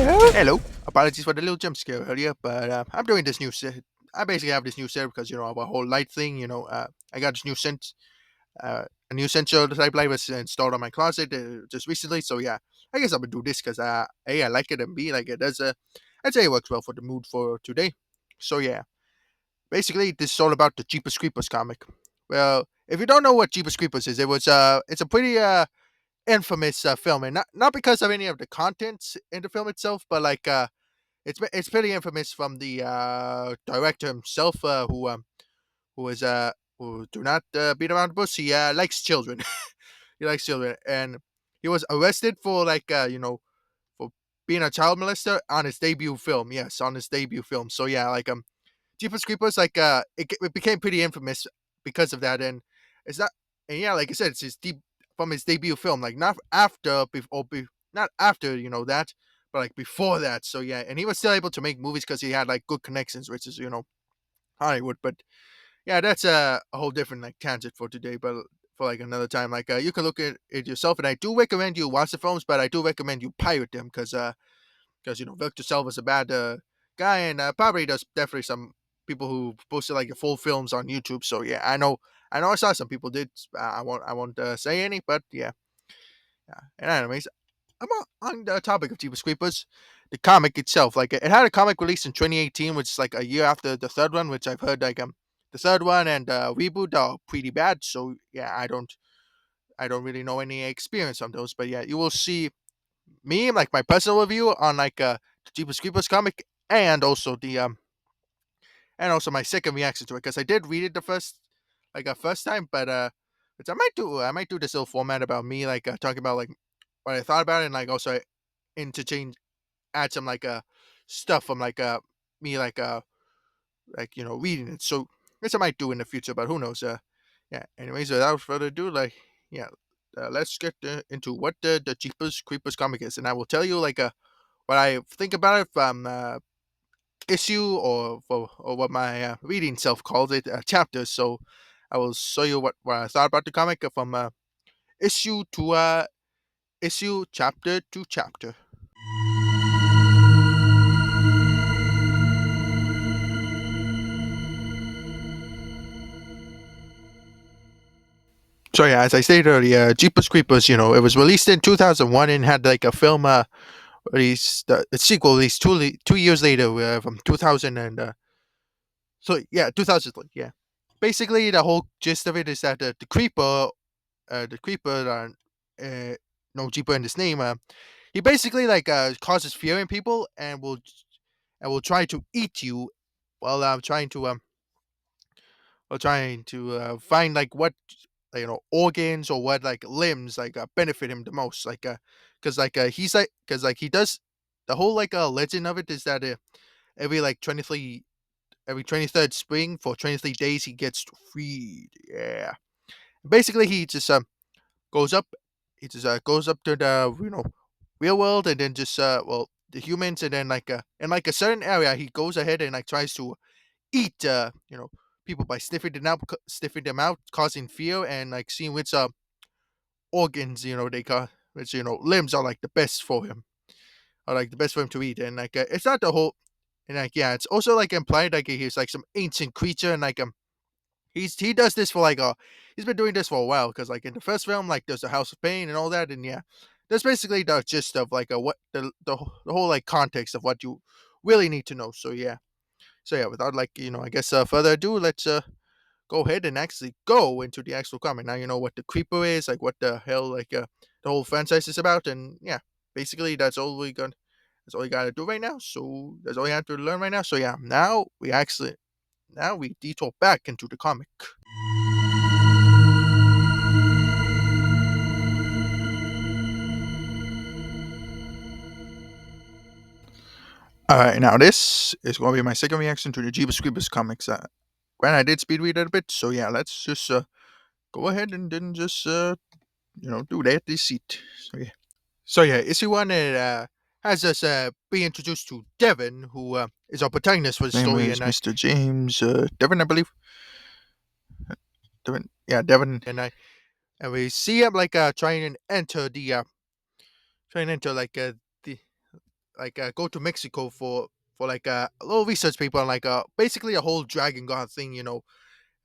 Hello. Apologies for the little jump scare earlier, but I'm doing this new set. I basically have this new set because of a whole light thing. I got this new a new sensor type light was installed on my closet just recently. So yeah, I guess I'm gonna do this because a I like it and b like it does. I'd say it works well for the mood for today. So yeah, basically this is all about the Jeepers Creepers comic. Well, if you don't know what Jeepers Creepers is, it's a pretty infamous film, and not because of any of the contents in the film itself, but it's pretty infamous from the director himself, who is who do not beat around the bush. He likes children. He likes children, and he was arrested for for being a child molester on his debut film. Yes, on his debut film. So yeah, Jeepers Creepers, it became pretty infamous because of that, and it's not. And yeah, like I said, it's from his debut film, like not after, not after that, but like before that. So yeah, and he was still able to make movies because he had like good connections, which is Hollywood. But yeah, that's a whole different like tangent for today, but for like another time. You can look at it yourself, and I do recommend you watch the films, but I do recommend you pirate them because Victor Salva's a bad guy, and probably there's definitely some people who posted like the full films on YouTube. So yeah, I know I saw some people did. I won't say any, but yeah, yeah. And anyways, I'm on the topic of Jeepers Creepers. The comic itself, like it had a comic release in 2018, which is like a year after the third one, which I've heard the third one and reboot are pretty bad. So yeah, I don't really know any experience on those, but yeah, you will see me like my personal review on the Jeepers Creepers comic, and also the and also my second reaction to it because I did read it the first time, but which I might do this little format about me talking about like what I thought about it, and like also interchange add some stuff from me reading it. So this I might do in the future, but who knows? Yeah. Anyways, without further ado, yeah, let's get into what the Jeepers Creepers comic is, and I will tell you what I think about it from issue or what my reading self calls it chapters. So I will show you what I thought about the comic from issue to issue, chapter to chapter. So yeah, as I stated earlier, Jeepers Creepers, it was released in 2001 and had like a film released, a sequel released 2 years later from 2000 and so yeah, 2000, yeah. Basically, the whole gist of it is that the creeper, no Jeeper in his name, he basically causes fear in people and will try to eat you while trying to find like what organs or what like limbs benefit him the most, because he's like because like he does the whole legend of it is that every like 23 every 23rd spring for 23 days he gets freed. Yeah, basically goes up goes up to the real world, and then just the humans, and then in like a certain area he goes ahead and like tries to eat people by sniffing them out, causing fear, and like seeing which organs they call which limbs are like the best for him, or like the best for him to eat. And it's not the whole, and like yeah, it's also like implied like he's like some ancient creature, and he does this for he's been doing this for a while, because like in the first film there's the House of Pain and all that, and yeah, that's basically the gist of what the whole like context of what you really need to know. So yeah, without I guess further ado, let's go ahead and actually go into the actual comic. Now you know what the creeper is, like what the hell the whole franchise is about, and yeah, basically that's all we gotta do right now. So that's all you have to learn right now. So yeah, now we detour back into the comic. All right, now this is going to be my second reaction to the Jeebus Creepers comics. Granted, I did speed read it a bit, so yeah, let's just go ahead and then just do that deceit. So yeah, issue one, it has us be introduced to Devin, who is our protagonist for the Name story, is and Mr. James. Devin, I believe. Devin, yeah, Devin, and we see him trying to enter the go to Mexico for like a little research paper on like basically a whole dragon god thing.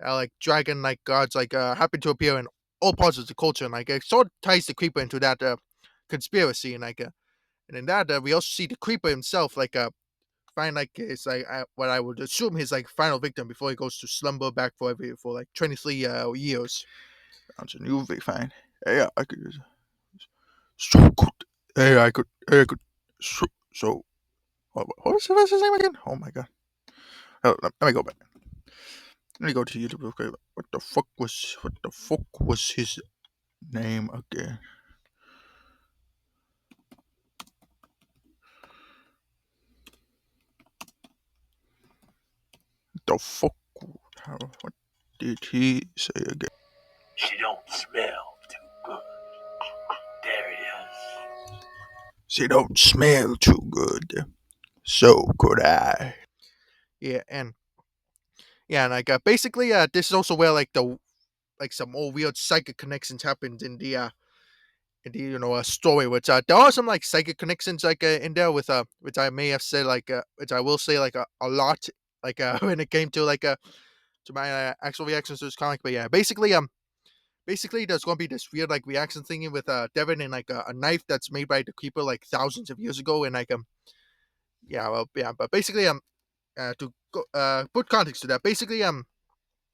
Like dragon like gods like happen to appear in all parts of the culture, and like it sort of ties the creeper into that conspiracy, and like and in that we also see the creeper himself like find like it's like what I would assume his like final victim before he goes to slumber back for like 23 years. Sounds a new way fine. Yeah, I could so good. Hey, I could so what's his name again? Oh my god. Oh, let me go back. Let me go to YouTube. Okay, what the fuck was his name again? The fuck? What did he say again? She don't smell too good. There he is. She don't smell too good. So could I. Yeah, and like basically this is also where like the like some old weird psychic connections happened in the story, which there are some like psychic connections like in there with which I may have said like which I will say like a lot like when it came to like to my actual reactions to this comic. But yeah, basically there's gonna be this weird like reaction thingy with Devin and like a knife that's made by the creeper like thousands of years ago, and like yeah, well, yeah, but basically to put context to that, basically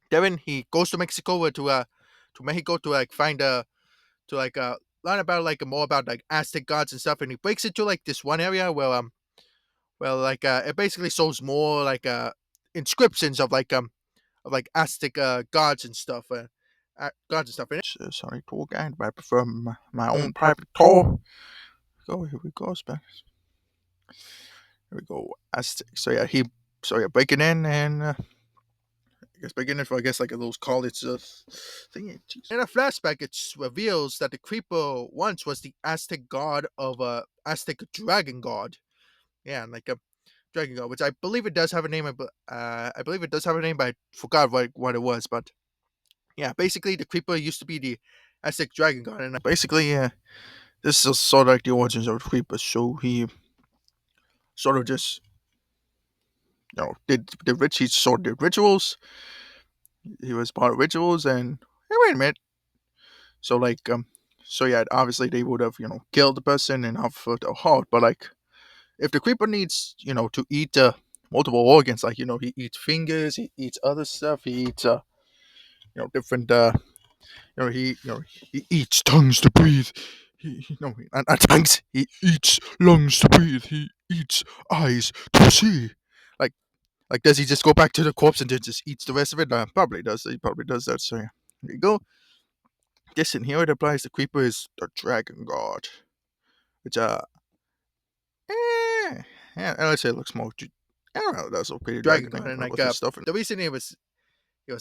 Devin he goes to Mexico to Mexico to like find to like learn about like more about like Aztec gods and stuff, and he breaks into like this one area where well like it basically shows more like inscriptions of like Aztec gods and stuff, gods and stuff. And Sorry, tour guide, but I prefer my own own private private tour. Here we go, Spanish. Here we go. Aztec. So yeah, breaking in and I guess breaking in for I guess like a little college thing. in a flashback, it reveals that the creeper once was the Aztec god of Aztec dragon god. Yeah, and like a dragon god, which I believe it does have a name. I believe it does have a name, but I forgot what it was. But yeah, basically the creeper used to be the Aztec dragon god, and Basically, this is sort of like the origins of the creeper. So he sort of just he sort of did rituals. He was part of rituals, and hey, wait a minute. So like so yeah, obviously they would have killed the person and have the heart, but like if the creeper needs to eat multiple organs, like he eats fingers, he eats other stuff, he eats different he eats tongues to breathe. And tongues. He eats lungs to breathe. He eats eyes to see. Like does he just go back to the corpse and then just eats the rest of it? Probably does. He probably does that. So yeah, there you go. Guess in here it applies. The creeper is the dragon god, which eh, yeah, I would say it looks more. I don't know. That's okay. dragon Dragon god, and like with his stuff. the reason it was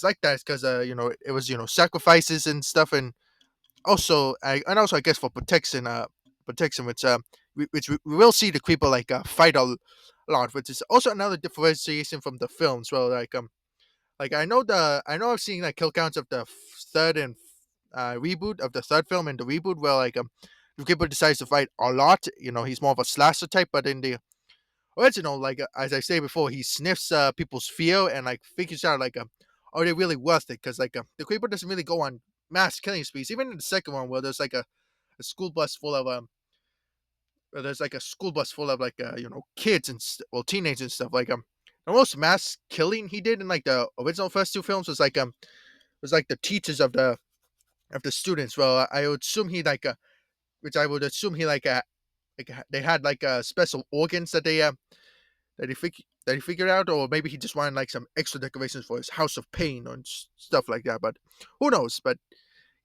like that is because it was sacrifices and stuff, and also I guess for protection, which we will see the creeper like fight a lot, which is also another differentiation from the films. Well, like I know I've seen like kill counts of the third and reboot of the third film and the reboot where like the creeper decides to fight a lot. He's more of a slasher type, but in the original, like as I say before, he sniffs people's fear and like figures out like are they really worth it? Because like the creeper doesn't really go on mass killing sprees. Even in the second one, where there's like a school bus full of where there's like a school bus full of like kids and teenagers and stuff. Like the most mass killing he did in like the original first two films was like the teachers of the students. Well, I would assume he like which I would assume he like they had like special organs that he figured out, or maybe he just wanted like some extra decorations for his house of pain and stuff like that. But who knows? But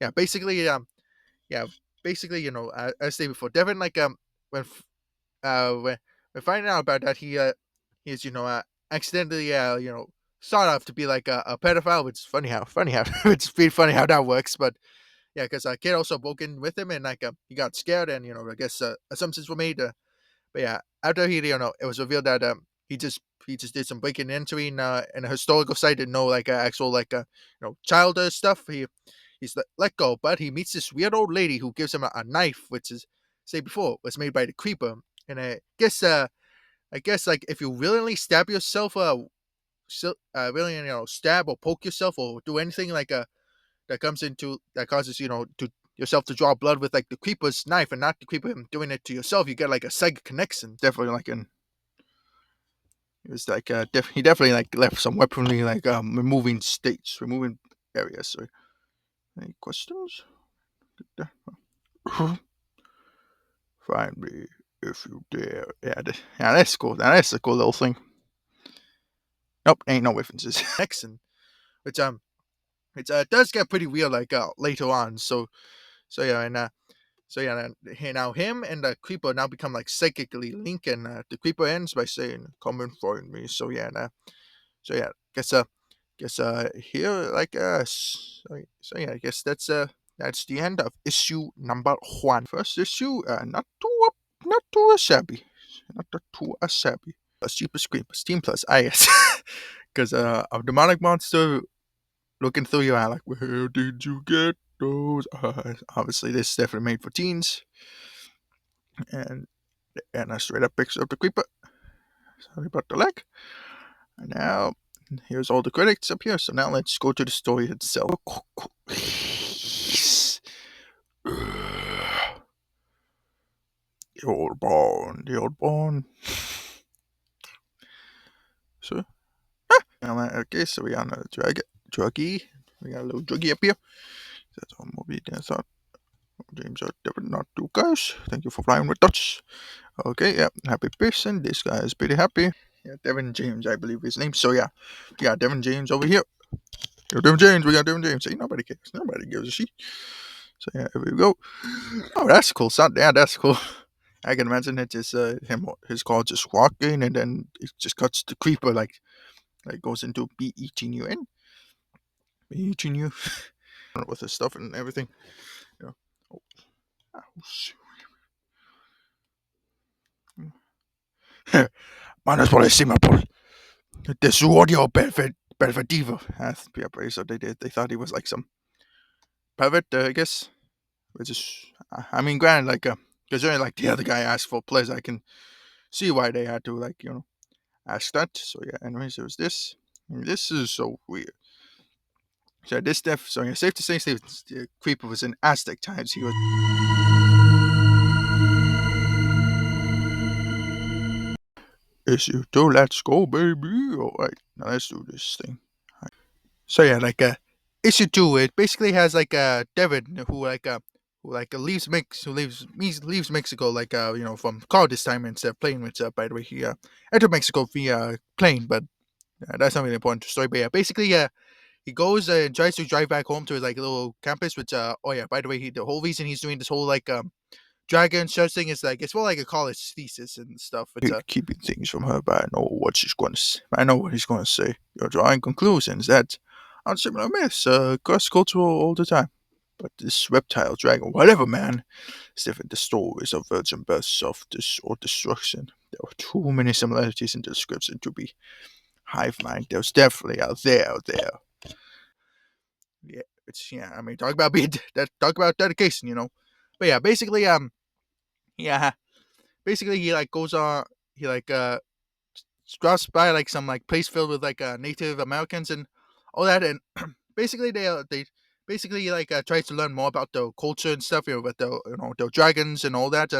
yeah, basically, yeah, basically, as I stated before, Devin like when when finding out about that, he's accidentally started off to be like a pedophile, which is funny how it's pretty funny how that works. But yeah, because a kid also broke in with him, and like he got scared, and I guess assumptions were made. But yeah, after he, it was revealed that he just did some breaking and entering in a historical site and no like actual like child stuff. He's let go, but he meets this weird old lady who gives him a knife, which is say before was made by the creeper, and I guess like if you willingly stab yourself, really, stab or poke yourself or do anything like that causes to yourself to draw blood with like the creeper's knife and not the creeper him doing it to yourself, you get like a psychic connection. Definitely like it was like he definitely like left some weaponry like removing states, removing areas. So any questions? Find me if you dare. Yeah, that's cool. That's a cool little thing. Nope, ain't no references. Connection, which it does get pretty weird like later on. So yeah, and so yeah, now him and the creeper now become like psychically linked, and the creeper ends by saying, "Come and find me." So yeah, so yeah, guess here like so yeah, I guess that's the end of issue number 1. First issue, not too shabby, not too shabby. Plus cheapest creepers, Team Plus, I guess, because a demonic monster looking through your eye like, where did you get those eyes? Obviously, this is definitely made for teens, and a straight up picture of the creeper. Sorry about the leg. And now, here's all the credits up here. So now let's go to the story itself. The old barn, the old barn. So, okay, so we got a druggie. We got a little druggie up here. That's all movie. That's all. James are definitely not two guys. Thank you for flying with us. Okay, yeah, happy person. This guy is pretty happy. Yeah, Devin James, I believe his name. So yeah, we got Devin James over here. Yo, Devin James, we got Devin James. Hey, nobody cares. Nobody gives a shit. So yeah, here we go. Oh, that's cool. Son. Yeah, that's cool. I can imagine it just his car just walking, and then it just cuts the creeper like goes into be eating you in, be eating you with his stuff and everything. Yeah. Oh, Meines estimable. Tesuorio Belvedere. Yeah, so they thought he was like some pervert, I guess. Which is, I mean, granted, like, because like the other guy asked for pleasure, I can see why they had to like ask that. So yeah, anyways, it was this. This is so weird. So this death. So yeah, safe to say, the creeper was in Aztec times. He was. Issue 2, let's go, baby. Alright, now let's do this thing. So yeah, like issue 2, it basically has like Devin who leaves leaves Mexico like from car this time instead of plane, which by the way he entered Mexico via plane, but that's not really important to the story. But yeah, basically he goes and tries to drive back home to his like little campus, which oh yeah, by the way, the whole reason he's doing this whole like dragon search thing is like it's more like a college thesis and stuff. It's keeping things from her, but I know what she's going to. I know what he's going to say. You're drawing conclusions that are similar myths, cross-cultural all the time. But this reptile dragon, whatever, man, is different. The stories of virgin births of this or destruction. There were too many similarities in the description to be hive mind. There's definitely out there. Yeah, it's yeah. I mean, talk about talk about dedication, But yeah, basically, yeah, basically he like goes on, he like drops by like some like place filled with like Native Americans and all that, and basically they basically like try to learn more about the culture and stuff, with the the dragons and all that.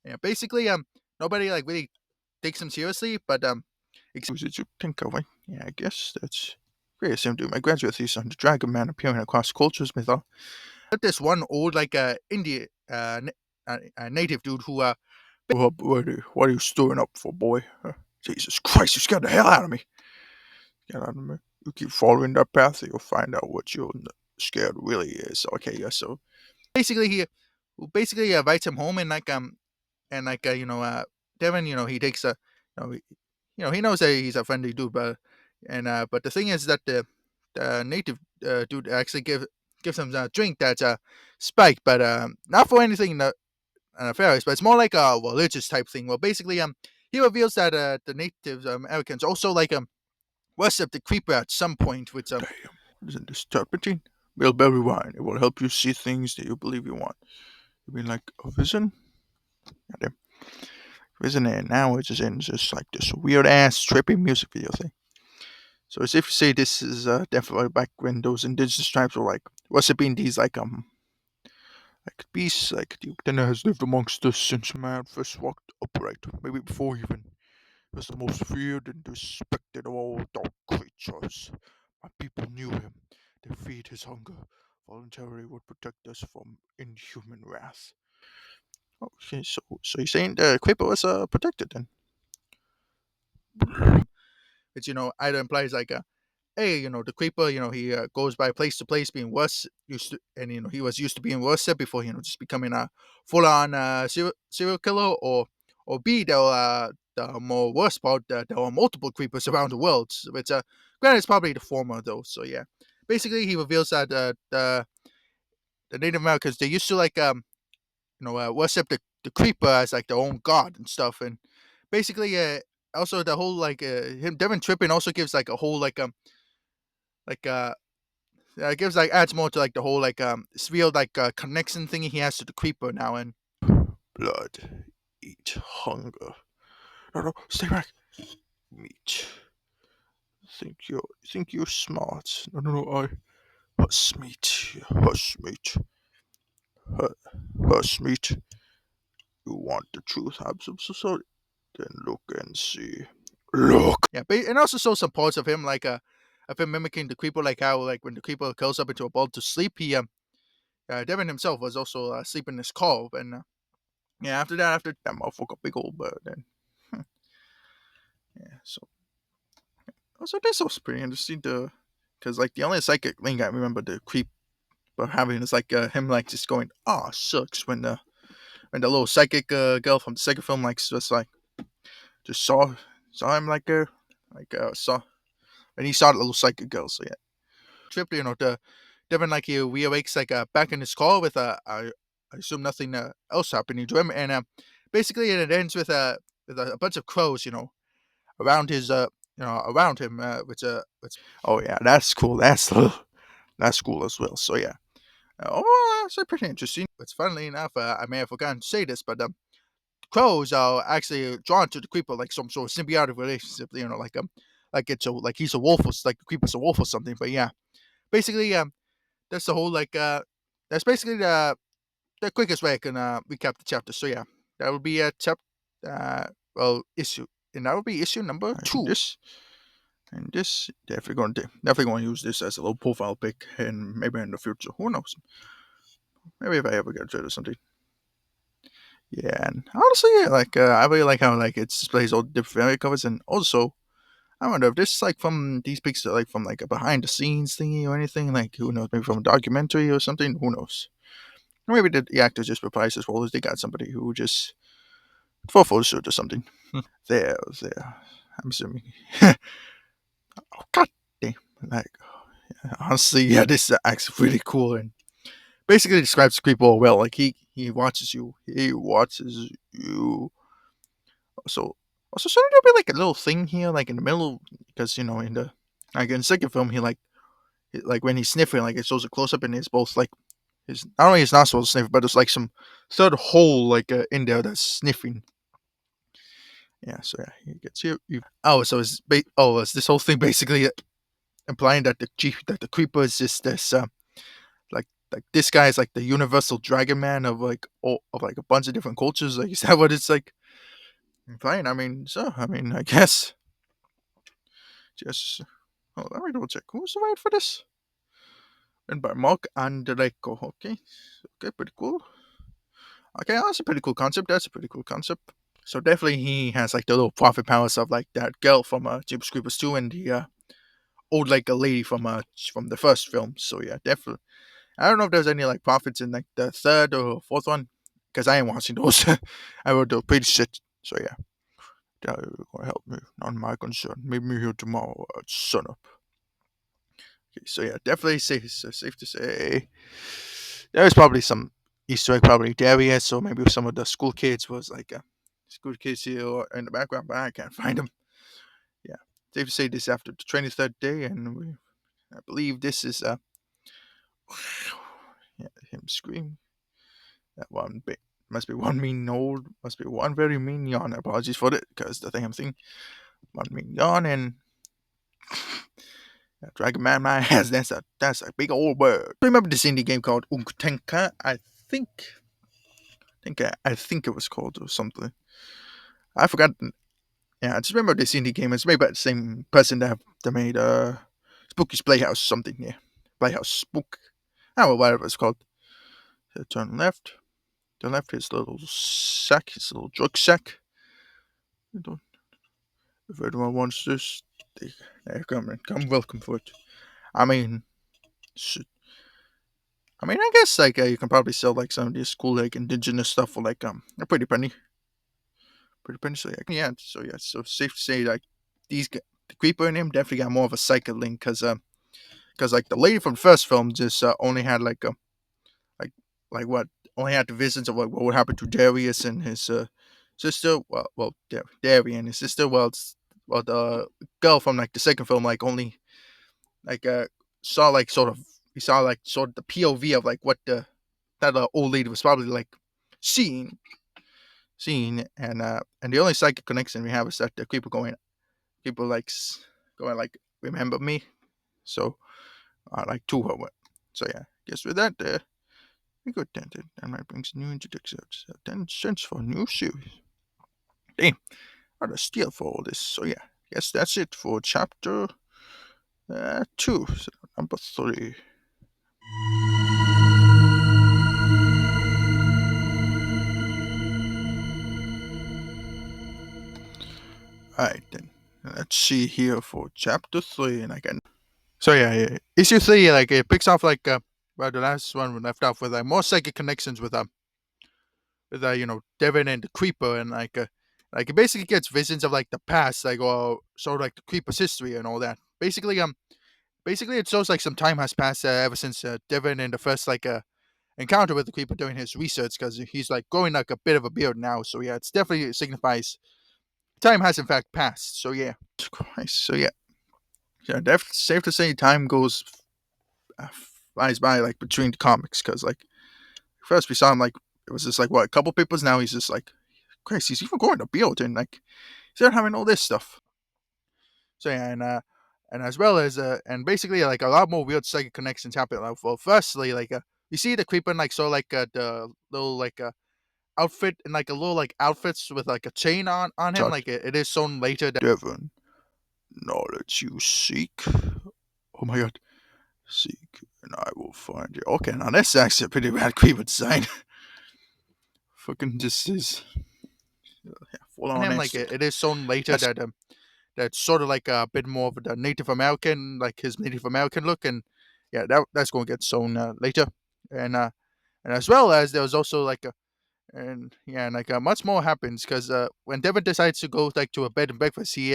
Yeah, basically nobody like really takes him seriously, but Who did you think of? Yeah, I guess that's very same to my graduate thesis on the dragon man appearing across cultures mythology. this one old like Indian native dude who What are you stirring up for, boy? Jesus Christ, you scared the hell out of me. Get out of me. You keep following that path, you'll find out what you're scared really is. Okay, yeah, so. basically he invites him home, and like Devin, he takes a you know, he, he knows that he's a friendly dude, but the thing is that the native dude actually gives him a drink that's spiked, but not for anything nefarious, but it's more like a religious type thing. Well, basically he reveals that the Native Americans also like worship the creeper at some point, which Damn, isn't this turpentine? Bilberry wine. It will help you see things that you believe you want. You mean like a vision? Goddamn. isn't it? Now it's just in just like this weird ass trippy music video thing. So as if you say this is definitely back when those indigenous tribes were like worshipping these like beasts, like the Dinner has lived amongst us since man first walked upright, maybe before even he was the most feared and respected of all dog creatures. My people knew him. They feed his hunger. Voluntarily would protect us from inhuman wrath. Okay, so you're saying the Quipper was protected then? Which either implies like hey, the creeper, he goes by place to place being worse, used to, and he was used to being worse before just becoming a full-on serial killer, or B, the more worst part, that there are multiple creepers around the world, which granted it's probably the former though. So yeah, basically he reveals that the Native Americans, they used to like worship the creeper as like their own god and stuff, and basically also the whole like him Devin tripping also gives like a whole like gives like adds more to like the whole like this real like connection thing he has to the creeper now. And Blood, eat hunger. No, no, stay back. Meat. Think you're smart. No, no, no. Hush meat. Hush meat. Hush meat. You want the truth? I'm so sorry. Then look and see. Look. yeah, and also shows some parts of him like of him mimicking the creeper, like how like when the creeper curls up into a ball to sleep, he Devin himself was also sleeping in his car, and yeah, after That motherfucker big old bird then. Yeah, so this was pretty interesting to, because like the only psychic link I remember the creep but having is like him like just going, "Ah, sucks," when the little psychic girl from the second film like just like just saw him like saw when he saw the little psychic girl. So yeah, trip, the Devin like he reawakes like back in his car with I assume nothing else happening to him, and basically it ends with a bunch of crows, around his around him, which oh yeah, that's cool. That's cool as well. So yeah, oh that's pretty interesting. which funnily enough, I may have forgotten to say this, but crows are actually drawn to the creeper like some sort of symbiotic relationship, like he's a wolf, or like the creeper's a wolf or something. But yeah, basically that's the whole like that's basically the quickest way I can recap the chapter. So yeah, that would be a issue, and that would be issue number And 2. this definitely going to use this as a little profile pic, and maybe in the future, who knows? Maybe if I ever get rid of something. Yeah, and honestly, yeah, like I really like how like it displays all the different family covers, and also I wonder if this is like from these pics, are, like from like a behind the scenes thingy or anything. Like who knows? Maybe from a documentary or something. Who knows? Or maybe the actors just reprised as well as they got somebody who just for a photo shoot or something. There. I'm assuming. Oh god damn! Like honestly, yeah, this is actually really cool and basically describes people well. Like he watches you. He watches you. So shouldn't there be like a little thing here, like in the middle, because in the like in the second film, like when he's sniffing, like it shows a close up, and it's both like his not only his nostrils sniffing, but there's like some third hole like in there that's sniffing. Yeah, so yeah, he gets you. Oh, so is this whole thing basically implying that the creeper is just this like this guy is like the universal dragon man of like of like a bunch of different cultures? Like is that what it's like implying? I mean, I guess just let me double check. Who's the right for this? And by Mark Andreyko. Okay, pretty cool. Okay, that's a pretty cool concept. That's a pretty cool concept. So definitely he has like the little profit powers of like that girl from Jeepers Creepers 2 and the old like a lady from the first film. So yeah, definitely. I don't know if there's any like profits in like the third or fourth one because I ain't watching those. I wrote the pretty shit. So yeah, that will help me. Not my concern. Meet me here tomorrow at sunup. Okay, so yeah, definitely safe to say there is probably some Easter egg probably there, yeah. So maybe some of the school kids was like school kids here in the background, but I can't find them. Yeah, safe to say this after the 23rd day, and I believe this is yeah, him scream that one bit. must be one mean old, must be one very mean yawn. Apologies for it, because the thing I'm thinking, one mean yawn and Dragon Man, my ass. That's a big old bird. Remember this indie game called Unktenka? I think it was called or something. I forgot. Yeah, I just remember this indie game. It's made by the same person that made Spooky's Playhouse something. Yeah, Playhouse Spook. I don't know whatever it's called. So turn left. Turn left. His little sack. His little drug sack. If anyone wants this, they come welcome for it. I mean, I guess like you can probably sell like some of this cool like indigenous stuff for like a pretty penny. So so safe to say like the creeper in him definitely got more of a psychic link because like the lady from the first film just only had like what only had the visions of like what would happen to Darius and his sister. Darius and his sister. Well the girl from like the second film like only like saw like sort of he saw like sort of the POV of like what the that old lady was probably like seeing and the only psychic connection we have is that the people like going like remember me so like to her. So yeah, guess with that we got tented and that brings new introductions 10 cents for new series. Damn, what a steal for all this. So yeah, guess that's it for chapter 2. So number 3. Alright then. Let's see here for chapter 3 and I can. So yeah, issue 3 like it picks off like where the last one we left off with like more psychic connections with Devin and the Creeper and like it basically gets visions of like the past like or sort of like the Creeper's history and all that. Basically it shows like some time has passed ever since Devin and the first like encounter with the Creeper doing his research because he's like growing like a bit of a beard now. So yeah, it's definitely signifies time has in fact passed. So yeah. Christ. So yeah, that's safe to say time goes uh, flies by like between the comics because like first we saw him like it was just like what a couple papers. Now he's just like Christ, he's even going to build and like he's having all this stuff. So yeah, and as well as and basically like a lot more weird psychic connections happen. Like, well, firstly, like you see the creeper like so like the little like outfit and like a little like outfits with like a chain on him. Shot Like it is shown later that Devon, knowledge you seek. Oh my god, seek and I will find you. Okay, now that's actually a pretty rad creeper design. Fucking just is full on on him. Like ass. it is shown later That's that that's sort of like a bit more of the Native American, like his Native American look, and yeah, that's going to get shown later, and and as well as there was also like a and yeah, and like much more happens because when Devin decides to go like to a bed and breakfast, he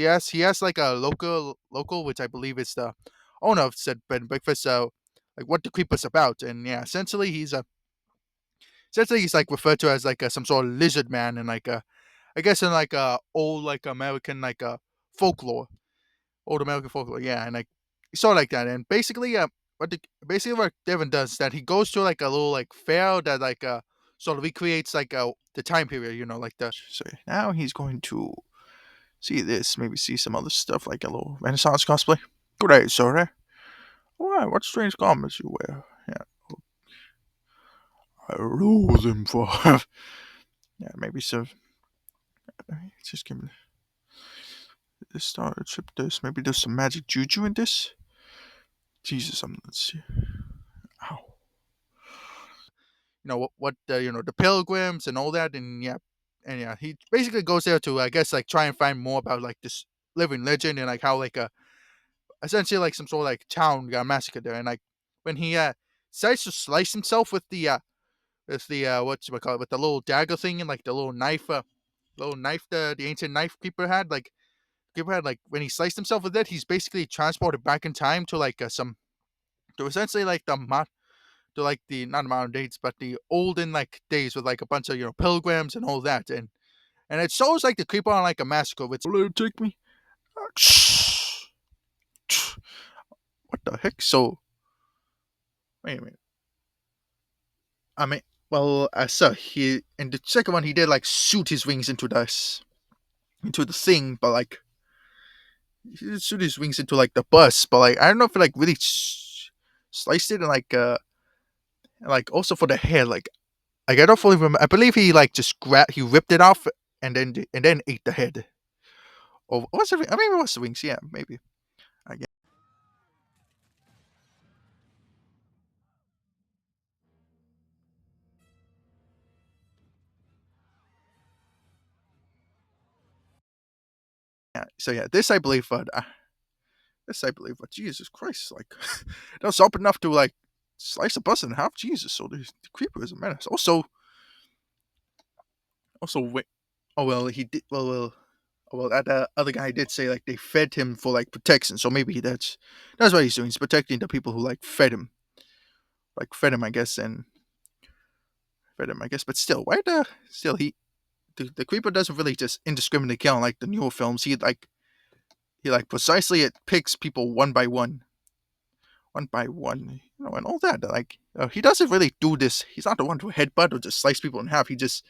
has like a local, which I believe is the owner of said bed and breakfast. So like what the creeper's about, and yeah, essentially he's like referred to as like some sort of lizard man, and like I guess in like old like American like folklore, old American folklore, yeah, and like sort of like that, and basically basically what Devin does is that he goes to like a little like fair that like sort of recreates like the time period, like the so now he's going to see this, maybe see some other stuff like a little Renaissance cosplay. Good day, sir. Why? What strange garments you wear? Yeah, I rule them for. Yeah, maybe so. Just give me this starter trip. This maybe there's some magic juju in this. Jesus, let's see. Ow. what the pilgrims and all that, and yeah, he basically goes there to I guess like try and find more about like this living legend and like how like essentially like some sort of like town got massacred there, and like when he decides to slice himself with the what's it call it with the little dagger thing and like the little knife the ancient knife keeper had like when he sliced himself with it, he's basically transported back in time to like some to essentially like to like the not modern dates but the olden like days with like a bunch of pilgrims and all that, and it shows like the creeper on like a massacre which Will it take me? What the heck? So, wait a minute. I mean, Well, so he in the second one he did like shoot his wings into the thing, but like he did shoot his wings into like the bus, but like I don't know if it like really sliced it, and like also for the head, like I don't fully remember. I believe he like just he ripped it off and then ate the head. Or what's the? I mean, it was the wings. Yeah, maybe. I guess. Yeah. So yeah, this I believe, but Jesus Christ, like that was up enough to like slice a bus in half. Jesus, so the creeper is a menace. Also, wait. Oh well, he did. Well, that other guy did say like they fed him for like protection, so maybe that's what he's doing. He's protecting the people who fed him, I guess, and fed him, I guess. But still, why the still the creeper doesn't really just indiscriminately kill like the newer films. He like precisely it picks people one by one, and all that. Like he doesn't really do this. He's not the one to headbutt or just slice people in half. He just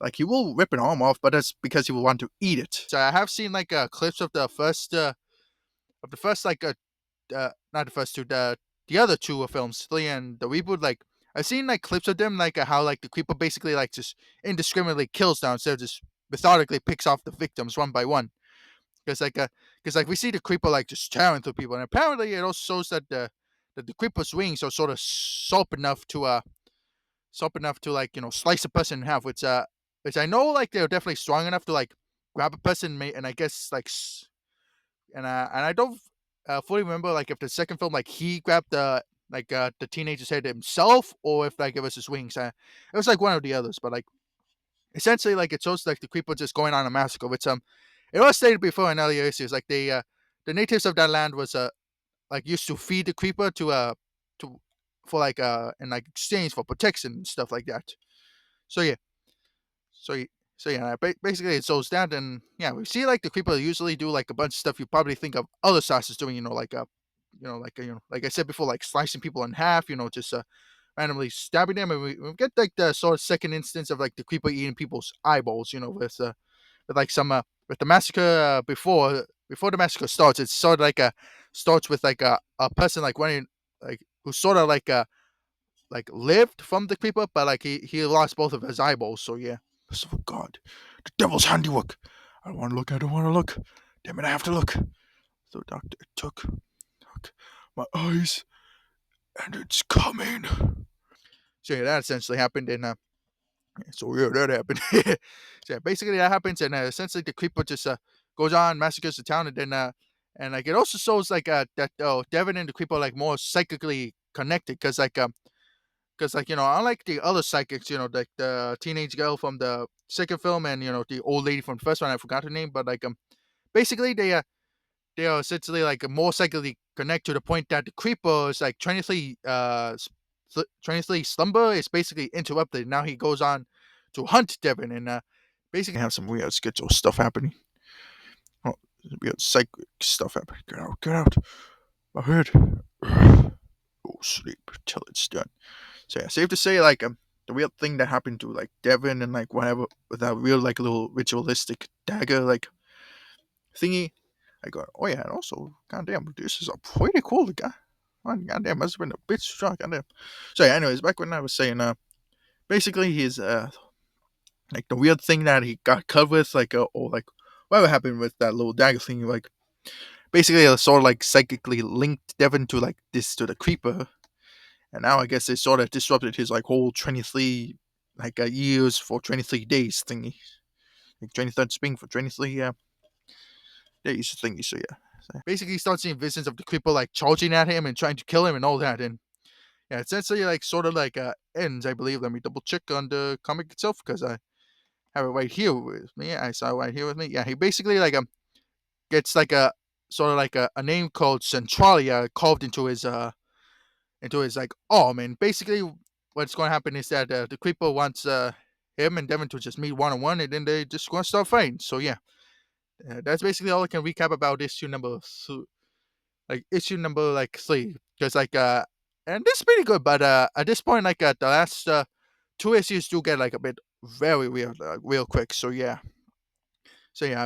like he will rip an arm off, but that's because he will want to eat it. So I have seen like clips of the first like not the first two, the other two films, three and the reboot. Like I've seen like clips of them, like how like the creeper basically like just indiscriminately kills them instead of just methodically picks off the victims one by one. Because like we see the creeper like just tearing through people, and apparently it also shows that the creeper's wings are sort of sharp enough to like slice a person in half, which I know like they're definitely strong enough to like grab a person, and I guess like and I don't fully remember like if the second film like he grabbed the teenager's head himself or if like it was his wings. It was like one of the others, but like essentially like it shows like the creeper just going on a massacre. Which it was stated before in earlier issues like the natives of that land was like used to feed the creeper to for like in like exchange for protection and stuff like that. So yeah, so so yeah, basically it shows that, and yeah, we see like the creeper usually do like a bunch of stuff you probably think of other sauces doing. Like I said before, like slicing people in half. Just randomly stabbing them, and we get like the sort of second instance of like the creeper eating people's eyeballs. With like some with the massacre before the massacre starts. It's sort of like a starts with like a person like running like who sort of like lived from the creeper, but like he lost both of his eyeballs. So yeah. So God, the devil's handiwork. I don't want to look. I don't want to look. Damn it, I have to look. So doctor took my eyes, and it's coming. So yeah, that essentially happened, and so yeah, that happened. So yeah, basically that happens, and essentially the creeper just goes on massacres the town, and then and like it also shows like that Devin and the creeper are like more psychically connected, because like unlike the other psychics, like the teenage girl from the second film, and the old lady from the first one, I forgot her name, but like basically they are essentially like more psychically connect to the point that the creeper is like traniously slumber is basically interrupted. Now he goes on to hunt Devin, and basically have some weird schizo stuff happening. Oh, weird psychic stuff happening. Get out, get out. My head. Go sleep till it's done. So yeah, safe to say like the weird thing that happened to like Devin and like whatever with that real like little ritualistic dagger like thingy. I go, oh yeah, and also, goddamn, this is a pretty cool guy. Oh, goddamn, must have been a bit strong, goddamn. So yeah, anyways, back when I was saying, basically he's like the weird thing that he got cut with, like or like whatever happened with that little dagger thing, like basically sort of like psychically linked Devin to like this to the creeper, and now I guess it sort of disrupted his like whole 23 like years for 23 days thingy, like 23rd spring for 23 days thingy. So yeah. So basically, he starts seeing visions of the creeper like charging at him and trying to kill him and all that. And yeah, it's essentially like sort of like ends, I believe. Let me double check on the comic itself because I have it right here with me. I saw it right here with me. Yeah, he basically like gets like a sort of like a name called Centralia carved into his like arm, and basically what's going to happen is that the creeper wants him and Devin to just meet one on one, and then they just going to start fighting. So yeah, that's basically all I can recap about issue number like issue number like three, because like and this is pretty good, but at this point like the last two issues do get like a bit very weird, real quick. So yeah,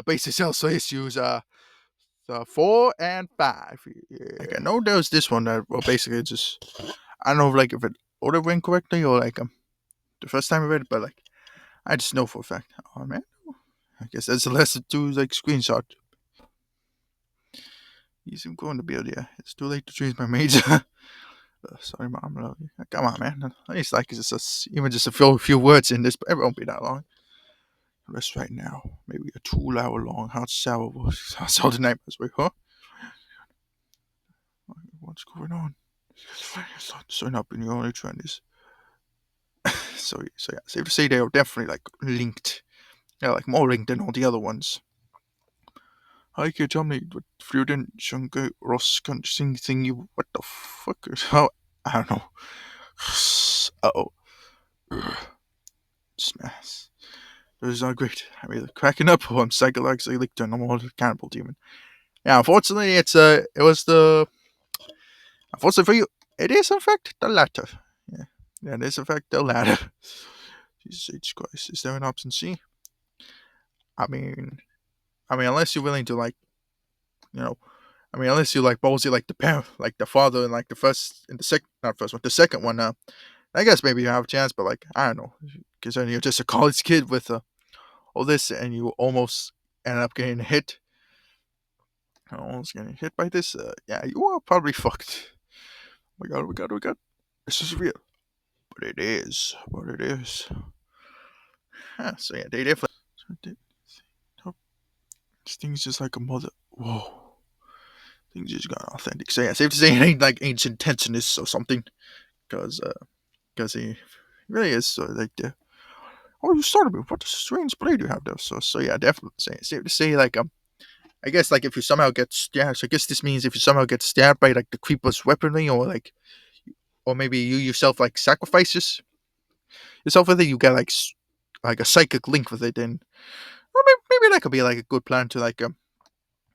basically also issues 4 and 5. Like Yeah. I know there was this one that well basically just I don't know like if it ordered went correctly or like the first time I read it, but like I just know for a fact. Oh man, I guess that's the lesson to like screenshot. He's going to build, yeah. It's too late to change my major. Sorry, mom. I love you. Come on, man. At least like it's just even just a few words in this, but it won't be that long. Rest right now. Maybe a 2 hour long hot shower will solve the nightmares. Wait, huh? What's going on? So not been the only trend is so yeah. Safe to say they are definitely like linked. Yeah, like more linked than all the other ones. Hi, can you tell me what Fruden Shunga Ross sing thingy? What the fuck is how? I don't know. Uh oh. Smash. This is not great. I'm either cracking up or I'm psychologically linked to a normal cannibal demon. Yeah, unfortunately, it was the unfortunately for you, it is in fact the latter. Yeah, yeah, it is in fact the latter. Jesus H Christ, is there an option C? I mean, unless you're willing to like, you know, unless you like ballsy like the parent, like the father in like the first, in the second, not first one, the second one. I guess maybe you have a chance, but like I don't know, because then you're just a college kid with all this, and you almost end up getting hit. Almost getting hit by this. Yeah, you are probably fucked. Oh my god, oh my god, oh my god. This is real. But it is. But it is. Huh, so yeah, they definitely. So oh, this thing's just like a mother. Whoa. Things just got authentic. So yeah, safe to say it ain't like ancient tensionist or something. Because he really is like the. Oh, you started me. What a strange blade you have there. So yeah, definitely. Safe to say like I guess like if you somehow get stabbed, so I guess this means if you somehow get stabbed by like the creeper's weaponry, or like, or maybe you yourself like sacrifices yourself with it, you get like a psychic link with it, and or maybe that could be like a good plan to like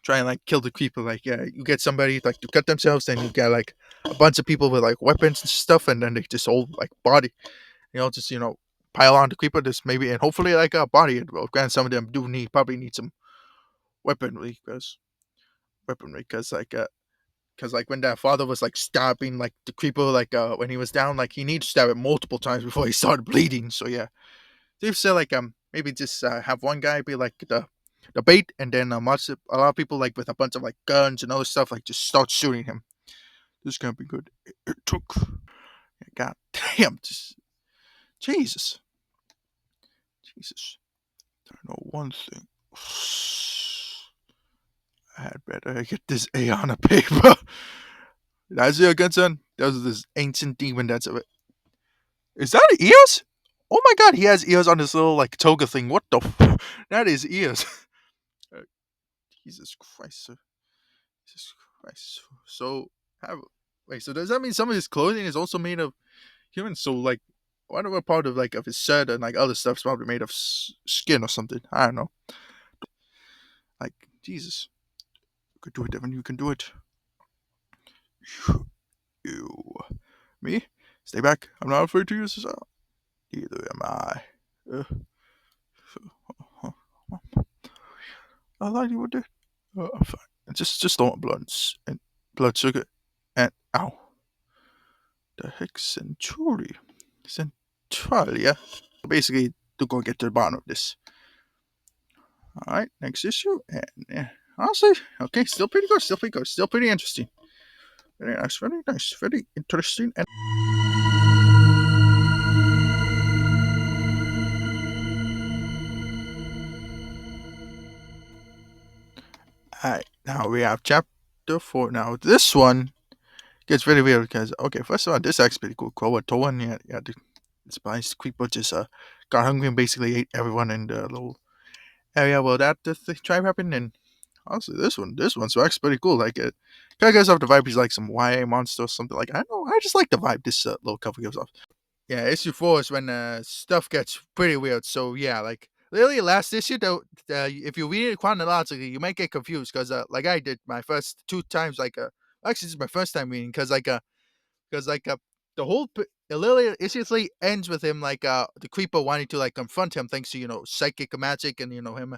try and like kill the creeper. Like yeah, you get somebody like to cut themselves, then you get like a bunch of people with like weapons and stuff, and then they just all like body, just pile on the creeper. This maybe and hopefully like a body. Well, granted, some of them do probably need some weaponry because like when that father was like stabbing like the creeper like when he was down, like he needed to stab it multiple times before he started bleeding. So yeah, they've said like maybe just have one guy be like the bait, and then a lot of people like with a bunch of like guns and other stuff like just start shooting him. This can't be good. It took god damn, just Jesus. I know one thing. I had better get this A on a paper. That's your concern. There's this ancient demon that's a. Is that ears? Oh my god, he has ears on his little like toga thing. What the? That is ears. Uh, Jesus Christ, sir. Jesus Christ. So have wait. So does that mean some of his clothing is also made of human? So like, whatever part of like of his shirt and like other stuff's probably made of skin or something. I don't know. Like Jesus, you can do it, Devin. You can do it. You, me? Stay back. I'm not afraid to use this out. Neither am I. Uh, I thought you would do. I'm fine. Just don't want and blood sugar and ow. The heck, Centralia. Basically, to go get to the bottom of this. All right, next issue, and yeah, honestly, okay, still pretty good, still pretty interesting. Very nice, very interesting. And all right, now we have chapter 4. Now this one gets very weird because okay, first of all, this is actually pretty cool. Kowatoan, yeah, the spice creeper just got hungry and basically ate everyone in the little area. Well, that the tribe happened, and honestly, this one's actually pretty cool. Like it kind of gives off the vibe he's like some YA monster or something. Like I don't know, I just like the vibe this little cover gives off. Yeah, issue 4 is when stuff gets pretty weird. So yeah, like literally last issue though, if you read it chronologically, you might get confused because like I did my first 2 times. Like actually, this is my first time reading because like the whole it literally seriously ends with him like the creeper wanting to like confront him thanks to psychic magic and him.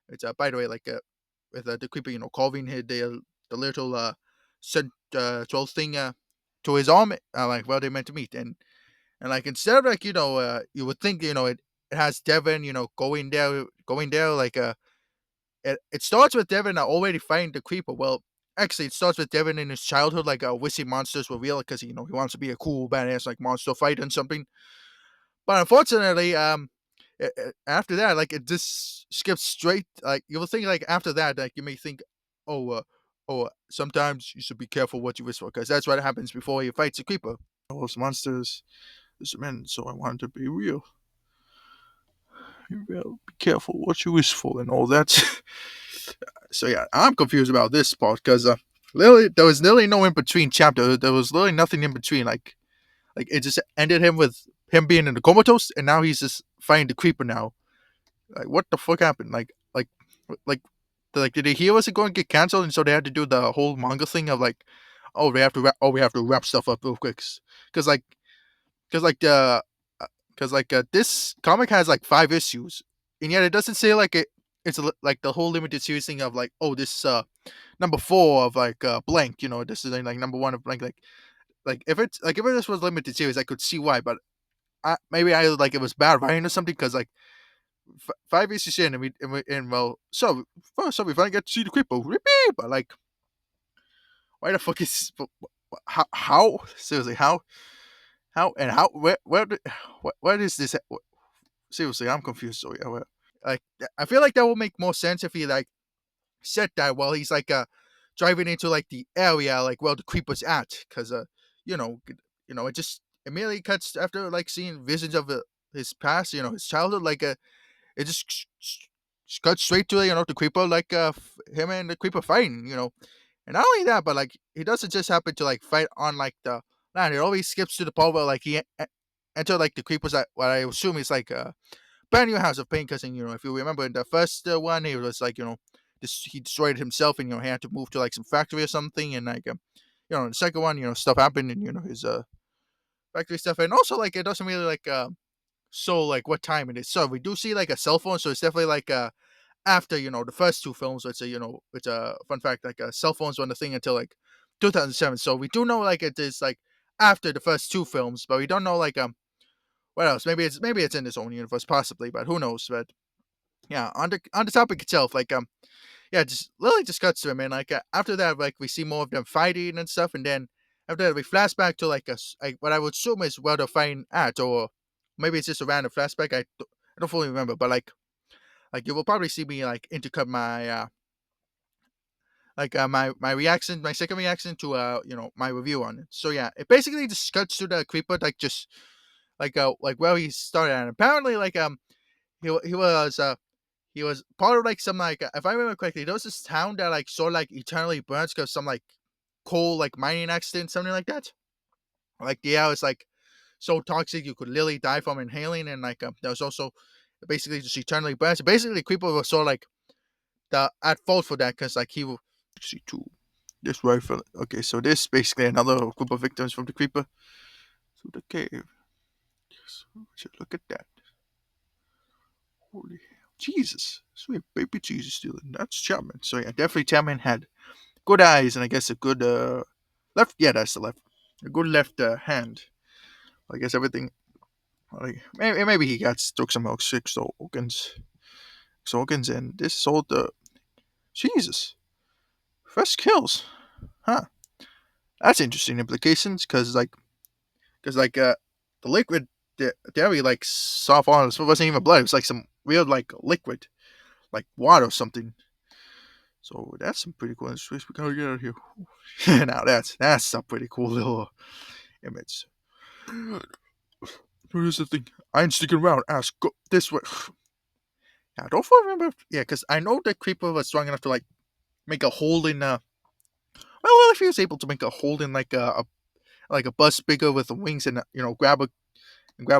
It's by the way like with the creeper carving the little troll thing to his arm like where they meant to meet and like instead of like you would think it has Devin going there like it starts with Devin already fighting the creeper. Well, actually, it starts with Devin in his childhood, like wishing monsters were real because he wants to be a cool badass like monster fighter and something. But unfortunately, after that, like it just skips straight. Like you will think like after that, like you may think, oh, sometimes you should be careful what you wish for because that's what happens before he fights the creeper. Those monsters is men, so I wanted to be real. Well, be careful what you wish for and all that. So yeah, I'm confused about this part because literally there was literally no in between chapter. There was literally nothing in between. Like it just ended him with him being in the comatose, and now he's just fighting the creeper now. Like what the fuck happened? Like like did they hear was it going to get canceled, and so they had to do the whole manga thing of like, oh we have to wrap stuff up real quick, because like because like the because like this comic has like 5 issues, and yet it doesn't say like like the whole limited series thing of like, oh, this is number 4 of like blank, this is like number 1 of blank, like if this was limited series I could see why, but maybe I like it was bad writing or something because like 5 issues in and well so we finally get to see the creeper, but like why the fuck is how seriously how and how where is this seriously I'm confused, so yeah, like I feel like that will make more sense if he like said that while he's like driving into like the area like where the creeper's at, because you know it just immediately cuts after like seeing visions of his past, his childhood, like it just cuts straight to the creeper, like him and the creeper fighting, and not only that, but like he doesn't just happen to like fight on like the land. It always skips to the part where like he enter like the creepers that what I assume is like brand new house of pain, because if you remember in the first one, he was like he destroyed himself, and he had to move to like some factory or something, and like in the second one, stuff happened, and his factory stuff, and also like it doesn't really like so like what time it is. So we do see like a cell phone, so it's definitely like after the first two films. It's it's a fun fact, like cell phones weren't a thing until like 2007. So we do know like it is like after the first two films, but we don't know like what else. Maybe it's in its own universe possibly, but who knows. But yeah, on the topic itself, like yeah, just Lily just cuts to him, and like after that, like we see more of them fighting and stuff, and then after that we flash back to like like what I would assume is where they're fighting at, or maybe it's just a random flashback. I don't fully remember, but like you will probably see me like intercut my my reaction, my second reaction to my review on it. So yeah, it basically just cuts to the creeper, like just like where he started at. Apparently like he was part of like some like if I remember correctly, there was this town that like sort of like eternally burns because some like coal like mining accident, something like that. Like the air is like so toxic you could literally die from inhaling, and like there was also basically just eternally burns. Basically, creeper was sort of like the at fault for that because like he will See two. This rifle. Okay, so this basically another group of victims from the creeper. So the cave. Yes, look at that. Holy hell. Jesus. Sweet baby Jesus stealing. That's Chapman. So yeah, definitely Chapman had good eyes and I guess a good left. Yeah, that's the left. A good left hand. I guess everything. Like maybe he got took some six organs, and this is all the Jesus first kills, huh? That's interesting implications because the liquid dairy like soft on it wasn't even blood. It was like some weird like liquid like water or something. So that's some pretty cool. We gotta get out of here. Now that's a pretty cool little image. Here's the thing. I ain't sticking around. Ask go this way. Yeah, I don't fully remember. Yeah, because I know the creeper was strong enough to like make a hole in. Well, if he was able to make a hole in like a bus bigger with the wings and grab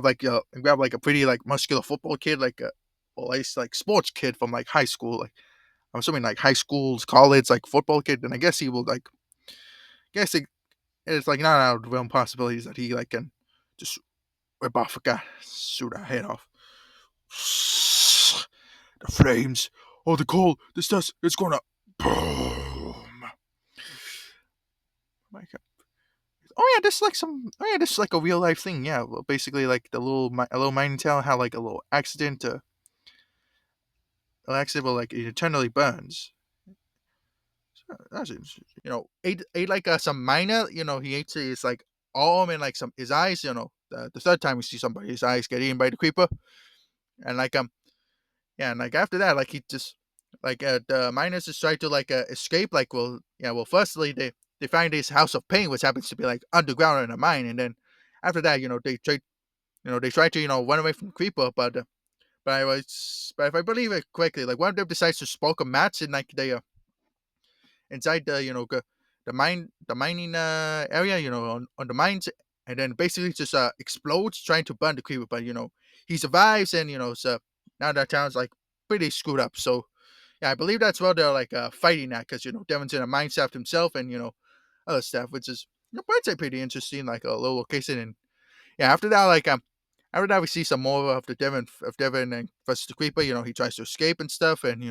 like a pretty like muscular football kid, like a well, at least like sports kid from like high school, like I'm assuming like high schools, college, like football kid, then I guess he will like guess it's like not out of the realm possibilities that he like can just rip off a guy, shoot our head off. The flames, oh, the coal, this dust, it's gonna boom. My God. Oh yeah, this is like some. Oh yeah, this is like a real life thing. Yeah, well, basically like a little mining town had like a little accident. An accident where like it eternally burns. So, that's interesting. Ate like some miner. He ate his like arm and like some his eyes. The third time we see somebody, his eyes get eaten by the creeper, and like yeah, and like after that, like he just like the miners just try to like escape. Like firstly they find this house of pain, which happens to be like underground in a mine, and then after that, they try to run away from the creeper, but if I believe it correctly, like one of them decides to spark a match and like they inside the mining area, on the mines, and then basically just explodes trying to burn the creeper, but he survives, and so now that town's like pretty screwed up. So yeah, I believe that's where they're like fighting at, because Devin's in a mine shaft himself, and other stuff, which is I'd say pretty interesting, like a little location. And yeah, after that we see some more of Devin and versus the creeper. He tries to escape and stuff, and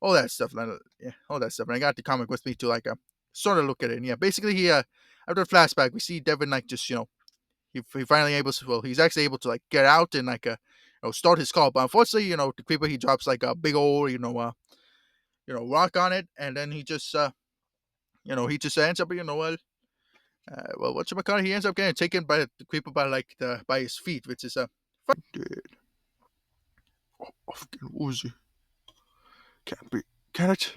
all that stuff. Yeah, all that stuff. And I got the comic with me to like sort of look at it. And yeah, basically he after the flashback we see Devin like just he finally able to, well, he's actually able to like get out and like start his call. But unfortunately, the creeper, he drops like a big old rock on it, and then he just he just ends up what you call it, he ends up getting taken by the creeper by like by his feet, which is dead. Oh, fucking woozy. Can't be. Can it?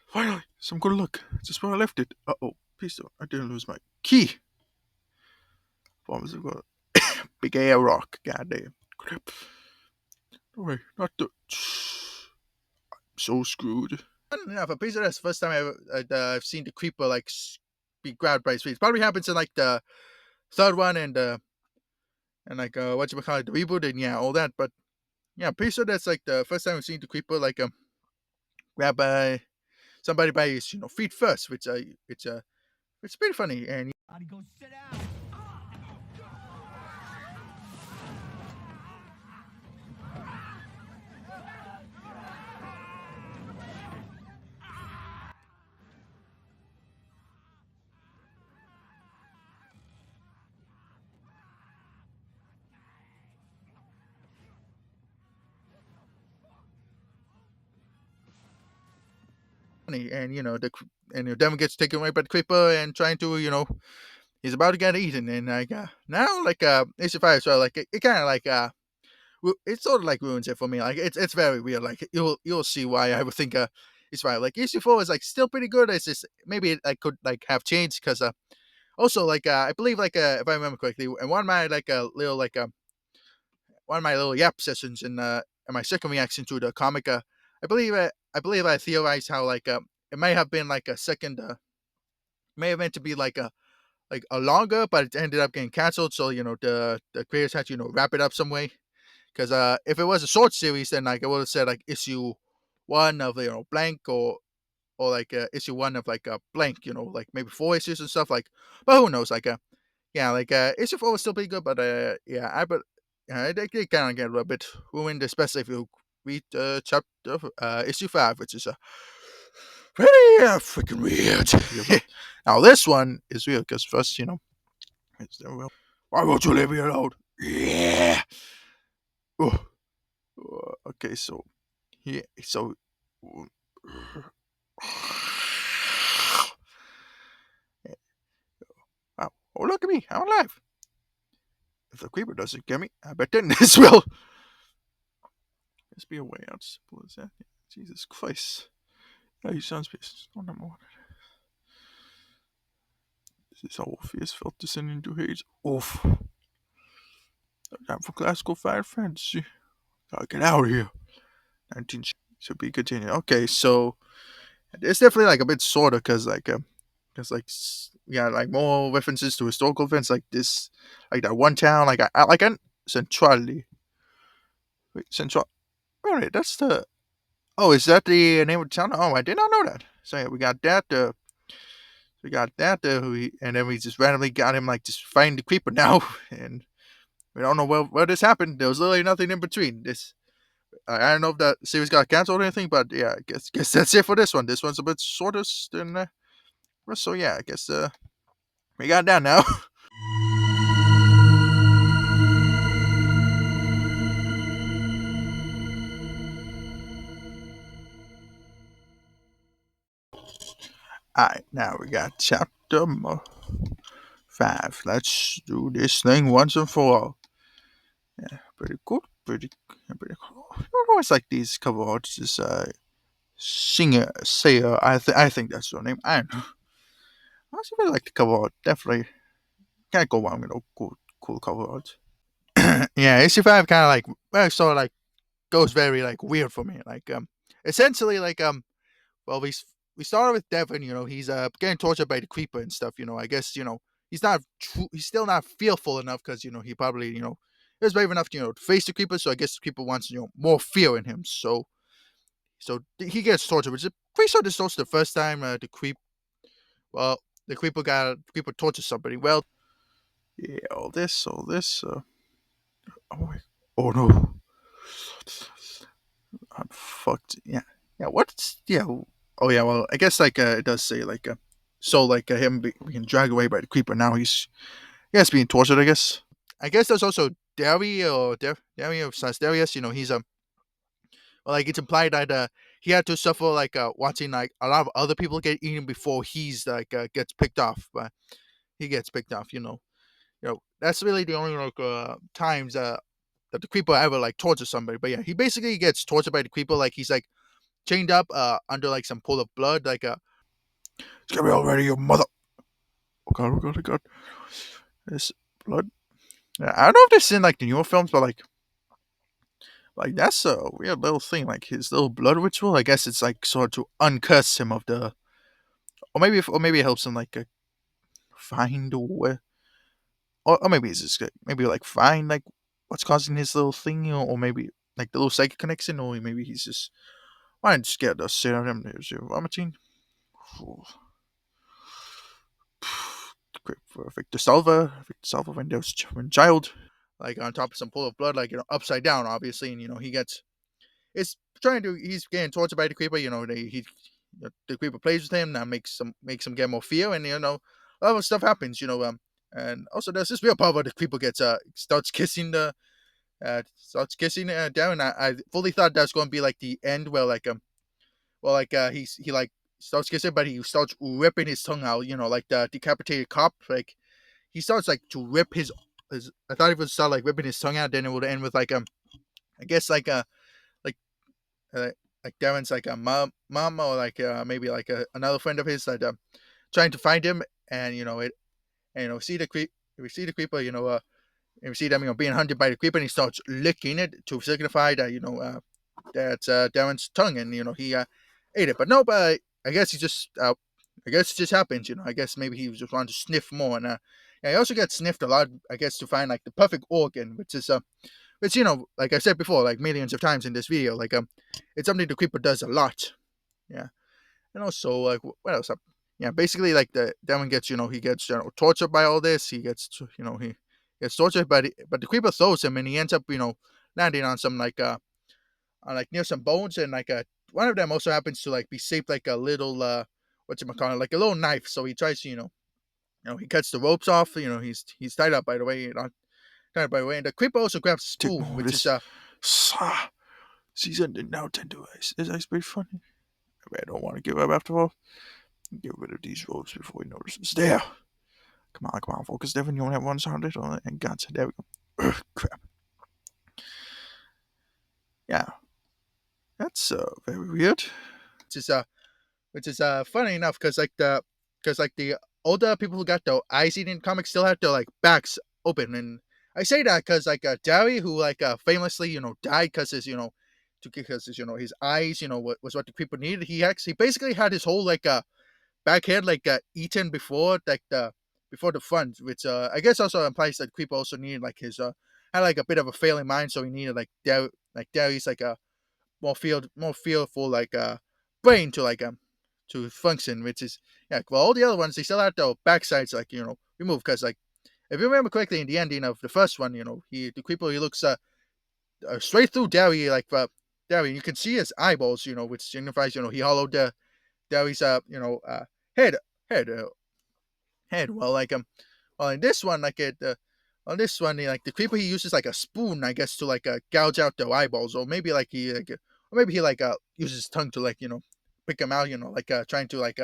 Finally, some good luck. Just where I left it. Uh-oh. Please don't. I didn't lose my key. What was it called? Big air rock. Goddamn. Crap. Don't worry. Not the. I'm so screwed. Enough. I'm pretty sure that's the first time I've seen the creeper like be grabbed by his feet. It probably happens in like the third one and like what you call it, the reboot, and yeah, all that. But yeah, I'm pretty sure that's like the first time I've seen the creeper like grab by somebody by his feet first, which it's pretty funny. And Go sit down. funny, and Devin gets taken away by the creeper and trying to he's about to get eaten, and like now like issue 5 as well, like it kind of like it sort of like ruins it for me. Like it's very weird. Like you'll see why I would think it's fine. Like issue 4 is like still pretty good. It's just maybe it like could like have changed, because also like I believe like if I remember correctly, and one of my like little like one of my little yap sessions in my second reaction to the comic, I believe I theorized how like it may have been like a second may have meant to be like a longer, but it ended up getting canceled. So the creators had to wrap it up some way. Because if it was a short series, then like I would have said like issue 1 of blank, or like issue 1 of like blank, like maybe 4 issues and stuff, like. But who knows? Like yeah, like issue 4 was still pretty good, but yeah, they kind of get a little bit ruined, especially if you read chapter issue 5, which is very freaking weird. Now this one is weird because first, it's the real. Why won't you leave me alone? Yeah. Oh, okay, so yeah, so. Wow. Oh, look at me! I'm alive. If the creeper doesn't get me, I bet then this will. Must be a way out. Simple as that. Jesus Christ. Yeah, you sounds pissed. Oh, number one. This is how Orpheus felt descending into Hades. Oof. Time for classical fire fantasy. Gotta get out of here. 19 should be continued. Okay, so it's definitely like a bit shorter because yeah, like more references to historical events like this, like that one town, like I like Centrality. Wait, Central. Wait, that's the. Oh, is that the name of the town? Oh, I did not know that. So yeah, we got that. we got that, and then we just randomly got him like just fighting the creeper now, and we don't know where this happened. There was literally nothing in between. This I don't know if that series got canceled or anything, but yeah, I guess that's it for this one. This one's a bit shorter than rest, so yeah, I guess we got that now. Alright, now we got chapter 5. Let's do this thing once and for all. Yeah, pretty good. Pretty cool. I always like these cover arts. This singer, Sayer, I think that's her name. I don't know. I also really like the cover art. Definitely can't go wrong with cool cover art. Yeah, AC5 kind of like sort of like goes very like weird for me. Like essentially like well we started with Devin. He's getting tortured by the creeper and stuff. I guess he's still not fearful enough because he probably is brave enough to to face the creeper. So I guess the creeper wants more fear in him. So he gets tortured, which is pretty sure this was the first time well the creeper tortures somebody. Well, yeah, all this. Oh, oh no, I'm fucked. Yeah, yeah. What's yeah? Oh yeah. Well, I guess like it does say like so like him being dragged away by the creeper. Now he's being tortured. I guess. I guess there's also Dario slash Darius. He's well, like it's implied that he had to suffer like watching like a lot of other people get eaten before he's like gets picked off. But he gets picked off. That's really the only like times that the creeper ever like tortures somebody. But yeah, he basically gets tortured by the creeper. Like he's like chained up under like some pool of blood. Like it's gonna be already your mother. Oh god, oh god, oh god. This blood. Yeah, I don't know if this is in like the newer films, but like that's a weird little thing. Like his little blood ritual. I guess it's like sort of to uncurse him of the, or maybe it helps him like find a way, or maybe it's just maybe like find like what's causing his little thing, or maybe like the little psychic connection, or maybe he's just I'm scared to sit on him. There's your vomiting. Victor Salva when child, like on top of some pool of blood, like upside down, obviously, and he's getting tortured by the creeper. The creeper plays with him, now makes him get more fear, and a lot of stuff happens. And also there's this real part where the creeper gets starts kissing Darren. I fully thought that's going to be like the end where like he like starts kissing, but he starts ripping his tongue out. Like the decapitated cop. Like he starts like to rip his. I thought he would start like ripping his tongue out. Then it would end with like I guess like uh, like Darren's like a mom or like maybe like another friend of his that trying to find him, and see the creep. We see the creeper. And we see them being hunted by the creeper, and he starts licking it to signify that that's Darren's tongue, and he ate it. But no, but I guess I guess it just happens. I guess maybe he was just wanting to sniff more, and yeah, he also gets sniffed a lot. I guess to find like the perfect organ, which like I said before, like millions of times in this video, like it's something the creeper does a lot. Yeah, and also like what else? Yeah, basically like the Darren gets he gets tortured by all this. He gets he gets tortured, but the creeper throws him, and he ends up landing on some like like near some bones, and like one of them also happens to like be shaped like a little what you call it, like a little knife. So he tries to he cuts the ropes off. He's tied up, by the way. Tied up by the way, and the creeper also grabs a Take spoon, more of which is this. Seasoned and now tender ice. Is ice pretty funny? I don't want to give up after all. Get rid of these ropes before he notices. There. Come on, focus, Devin. You only have one sound on it, and gotcha. There we go. Crap. Yeah, that's very weird. which is uh which is funny enough because like the older people who got the eyes eaten comics still have their like backs open, and I say that because like Derry, who like famously died because his eyes was what the people needed. He basically had his whole like back head like eaten before like before the front, which I guess also implies that Creeper also needed like his had like a bit of a failing mind, so he needed like Derry's like a more fearful like brain to like to function, which is yeah. Well, all the other ones they still had the backsides like removed because like if you remember correctly in the ending of the first one, the creeper he looks straight through Derry like Derry, and you can see his eyeballs, which signifies he hollowed Derry's head head head. Well, in this one, on this one, like the creeper, he uses like a spoon, I guess, to like gouge out their eyeballs, or maybe like or maybe he like uses his tongue to like pick them out, like trying to like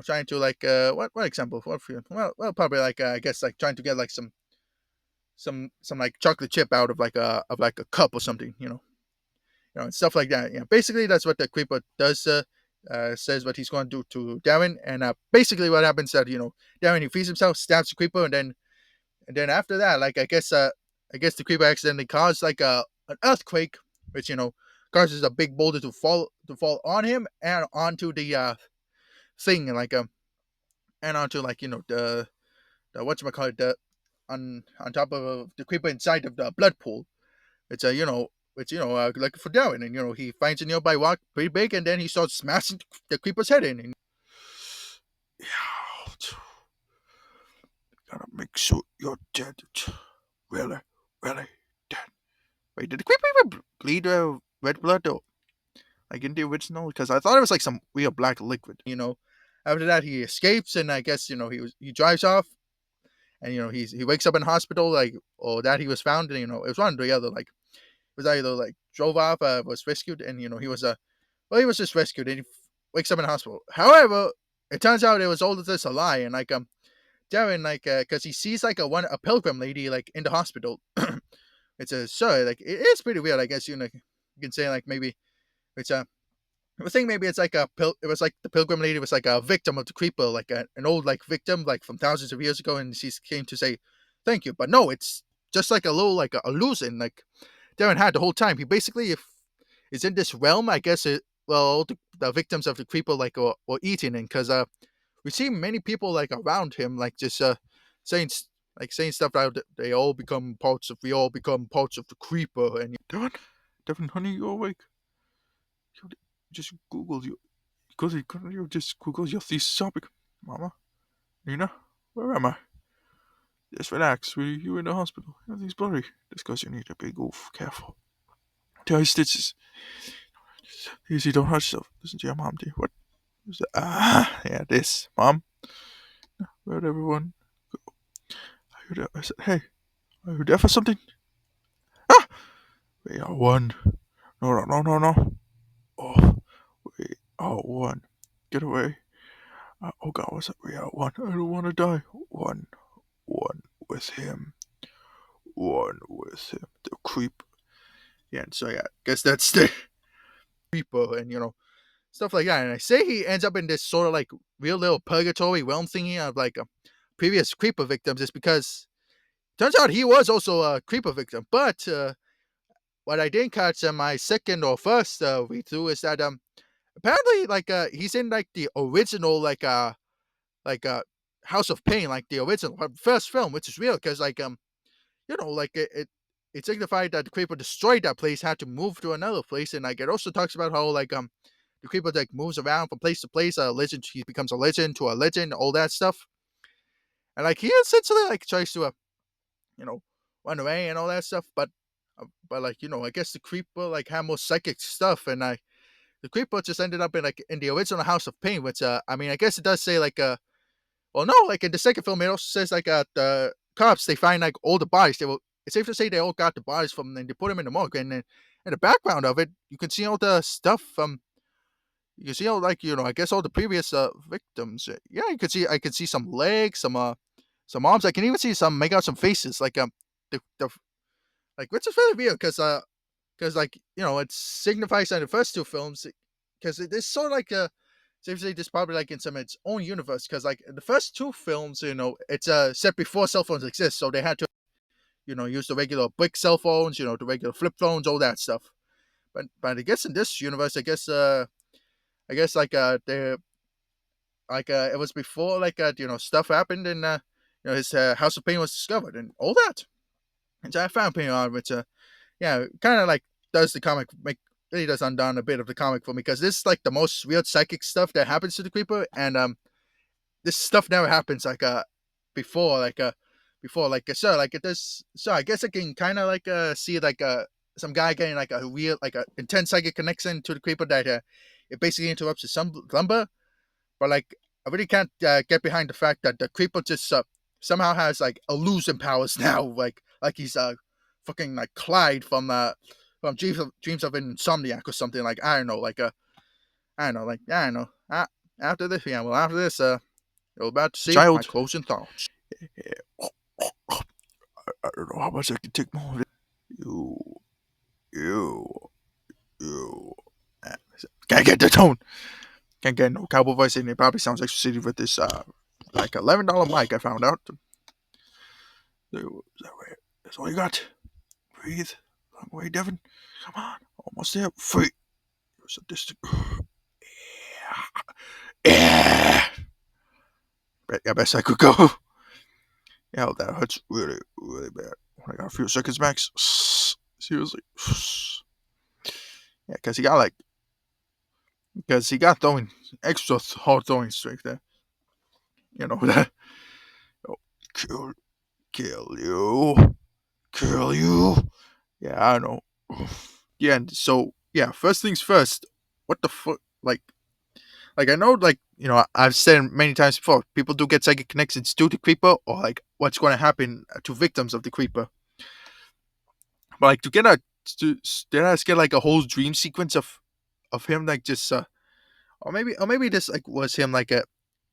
trying to like what example? What for? Well, probably like I guess like trying to get like some like chocolate chip out of like a cup or something, and stuff like that. Yeah, basically that's what the creeper does. Says what he's going to do to Darren, and basically what happens that Darren he frees himself, stabs the creeper, and then after that, like I guess the creeper accidentally caused like an earthquake, which causes a big boulder to fall on him and onto the thing, and and onto like the whatchamacallit, the on top of the creeper inside of the blood pool. It's a it's like for Darren, and he finds a nearby rock pretty big, and then he starts smashing the creeper's head in. And Yeah, gotta make sure you're dead. Really, really dead. Wait, did the creeper even bleed red blood though? Like in the original? Because I thought it was like some real black liquid. after that, he escapes, and I guess he drives off, and he wakes up in hospital, like or that he was found, and it was one or the other, like it was either like drove off, was rescued, and he was well, he was just rescued, and he wakes up in hospital. However, it turns out it was all just a lie, and Darren, like, because he sees like a pilgrim lady like in the hospital. It's a sorry, like it is pretty weird. I guess you can say like maybe it's a. I think maybe it's like it was like the pilgrim lady was like a victim of the creeper, like an old like victim like from thousands of years ago, and she came to say thank you. But no, it's just like a little like a illusion like Darren had the whole time. He basically if is in this realm, I guess all the victims of the creeper like were eating in because we see many people like around him like just saying saying stuff that we all become parts of the creeper. And Devin, Devin, honey, you awake? You just Google you. Couldn't you just Google your thesis topic, Mama? Nina, where am I? Just relax. You in the hospital. Everything's blurry. That's because you need a big oof. Careful. Tell your stitches. Easy, don't hurt yourself. Listen to your mom, dear. What? Who's that? Ah, yeah, this. Mom? Where'd everyone go? Are you there? I said, hey, are you there for something? Ah! We are one. No, no, no, no, no. Oh, we are one. Get away. Oh God, what's up? We are one. I don't want to die. One. One with him. One with him. The creep. yeah, and so yeah, guess that's the creeper, and stuff like that. And I say he ends up in this sort of like real little purgatory realm thingy of like previous creeper victims is because turns out he was also a creeper victim. But what I didn't catch in my second or first read through is that apparently like he's in like the original like House of Pain, like the original first film, which is real because like like it signified that the creeper destroyed that place, had to move to another place, and like it also talks about how like the creeper like moves around from place to place, a legend he becomes a legend to a legend, all that stuff. And like he essentially like tries to you know run away and all that stuff, but like I guess the creeper like had more psychic stuff, and the creeper just ended up in the original House of Pain, which I mean I guess it does say like well no, like in the second film it also says like the cops they find like all the bodies. It's safe to say they all got the bodies from and they put them in the morgue, and then in the background of it you can see all the stuff you can see all like I guess all the previous victims. Yeah, I could see some legs, some arms. I can even see some make out some faces like the like which is very weird because like it signifies in the first two films because it's sort of like safe to say this probably like in some its own universe because like in the first two films it's set before cell phones exist, so they had to use the regular brick cell phones, the regular flip phones, all that stuff. But I guess in this universe I guess like they like it was before like stuff happened, and his House of Pain was discovered and all that. And so I found Pain on which yeah, kind of like does the comic make really does undone a bit of the comic for me because this is like the most weird psychic stuff that happens to the creeper, and this stuff never happens before before so like it does. So I guess I can kind of see some guy getting like a weird like a intense psychic connection to the creeper that it basically interrupts his slumber. But like I really can't get behind the fact that the creeper just somehow has like illusion powers now, like he's fucking like Clyde from Dreams of an Insomniac or something. Like I don't know, I don't know, I don't know. After this, yeah, well, after this, you're about to see my Child. closing thoughts. I don't know how much I can take more of it. You, you, you. Can't get the tone. Can't get no cowboy voice in it. Probably sounds like city with this like $11 mic I found out. That's all you got. Breathe. Long way, Devin. Come on. Almost there. Free. There's a distant. Yeah. I best I could go. Yeah, that hurts really, really bad. When I got a few seconds max. Seriously. Yeah, because he got throwing extra hard throwing strength there. You know that. Oh, kill you. Yeah, I know. Yeah, and so yeah, first things first. What the fuck? Like I know, I've said many times before, people do get psychic connections to the creeper, or like what's going to happen to victims of the creeper. But like to get us get like a whole dream sequence of him like just or maybe this like was him like a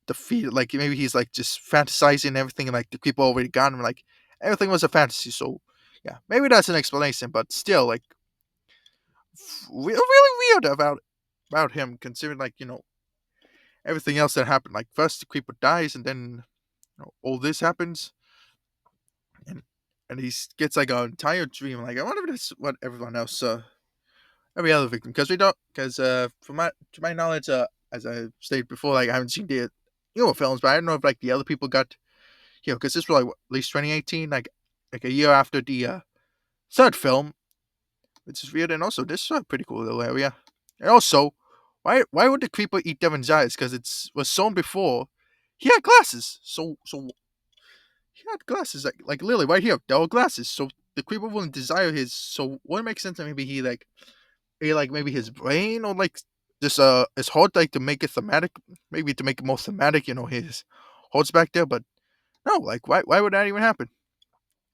defeated, like maybe he's like just fantasizing everything, and like the creeper already got him, like everything was a fantasy. So yeah, maybe that's an explanation, but still like really weird about him, considering like everything else that happened. Like first the creeper dies, and then all this happens, and he gets like an entire dream. Like I wonder if that's what everyone else, every other victim, because we don't, because from my to my knowledge, as I stated before, like I haven't seen the newer films, but I don't know if like the other people got, because this was like at least 2018, like a year after the third film, which is weird, and also this is a pretty cool little area, and also. Why would the creeper eat Devin's eyes? Because it was shown before. He had glasses, so he had glasses like literally right here. There were glasses, so the creeper wouldn't desire his. So wouldn't make sense that maybe maybe his brain, or like just his heart, like to make it thematic, maybe to make it more thematic. His heart's back there, but no, like why would that even happen?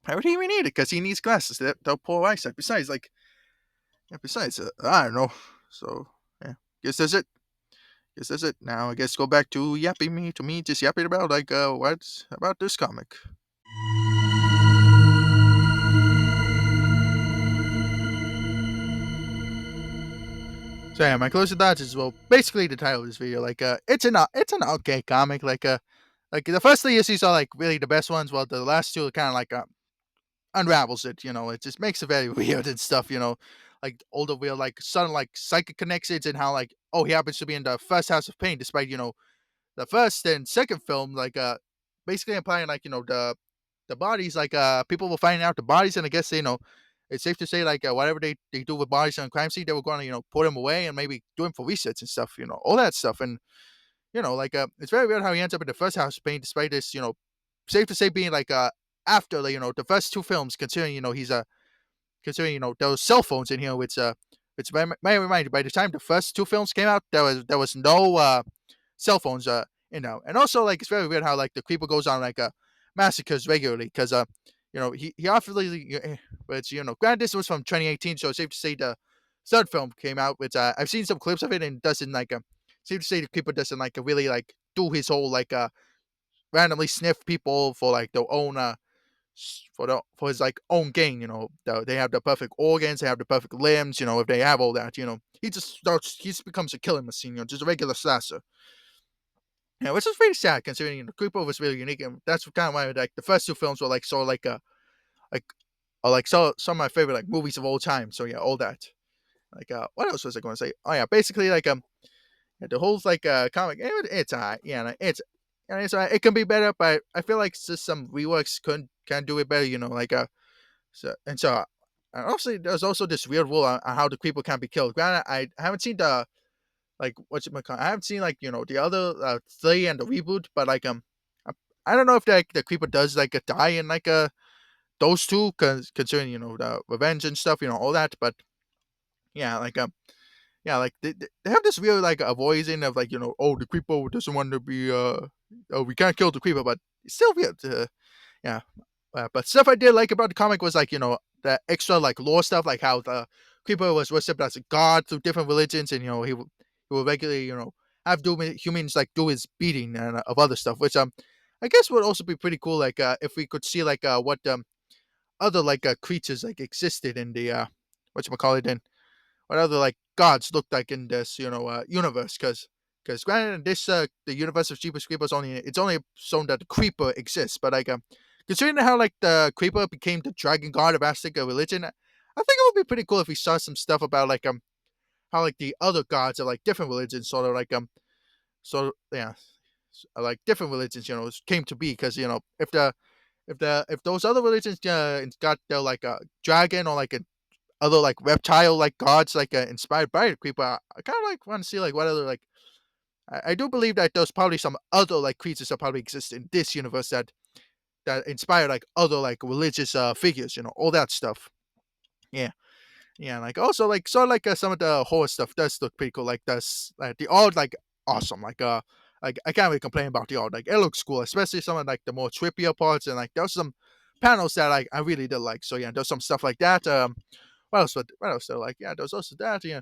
Why would he even need it? Because he needs glasses. They'll poor eyesight. Besides, I don't know. So yeah, guess that's it. Guess that's it. Now I guess go back to me just yapping about like what's about this comic. So yeah, my closing thoughts is, well, basically the title of this video, like it's an okay comic, like the first 3 issues are like really the best ones, while the last two are kind of like unravels it, it just makes it very weird and stuff, like all the weird like sudden like psychic connections, and how like, oh, he happens to be in the first House of Pain, despite the first and second film, like basically implying like the bodies, like people were finding out the bodies, and I guess it's safe to say like whatever they do with bodies on a crime scene, they were going to put them away and maybe do them for research and stuff, all that stuff. And like it's very weird how he ends up in the first House of Pain, despite this, safe to say being like after the first two films, considering he's considering there was cell phones in here, which may remind you, by the time the first two films came out, there was no cell phones and also like it's very weird how like the creeper goes on like massacres regularly, because he obviously, but granted this was from 2018, so it's safe to say the third film came out, which I've seen some clips of it, and doesn't like safe to say the creeper doesn't like really like do his whole like randomly sniff people for like their own for his like own gain. They have the perfect organs, they have the perfect limbs, if they have all that, he just becomes a killing machine, just a regular slasher. Yeah, which is pretty sad, considering Creeper was really unique, and that's kind of why like the first two films were like so like like like some of my favorite like movies of all time. So yeah, all that. Like what else was I going to say? Oh yeah, basically like yeah, the whole like comic, it's alright. Yeah, like, it's alright. It can be better, but I feel like just some reworks can do it better. Like so and so And obviously, there's also this weird rule on how the creeper can be killed. Granted, I haven't seen the like I haven't seen like the other three and the reboot, but like I, I don't know if the creeper does like a die in like those two, concerning the revenge and stuff, all that. But yeah, like yeah, like they have this weird like avoiding of like oh, the creeper doesn't want to be oh, we can't kill the creeper, but it's still weird. Yeah, but stuff I did like about the comic was like the extra like lore stuff, like how the creeper was worshipped as a god through different religions, and he will regularly have humans like do his beating and of other stuff, which I guess would also be pretty cool. Like if we could see like what other like creatures like existed in the what you call it in what other like gods looked like in this universe, because granted this the universe of Jeepers Creepers only shown that the creeper exists, but like considering how like the creeper became the dragon god of Aztec religion, I think it would be pretty cool if we saw some stuff about like how like the other gods of like different religions sort of like so yeah like different religions came to be, because if those other religions got their like a dragon or like a other like reptile like gods like inspired by the creeper, I kind of like want to see like what other like I do believe that there's probably some other like creatures that probably exist in this universe that inspire like other like religious figures, all that stuff. Yeah, yeah, like also like sort of like some of the horror stuff does look pretty cool. Like this, like the art like awesome. Like I can't really complain about the art. Like it looks cool, especially some of like the more trippier parts, and like there's some panels that like I really did like. So yeah, there's some stuff like that. What else? What else? So like yeah, there's also that. Yeah,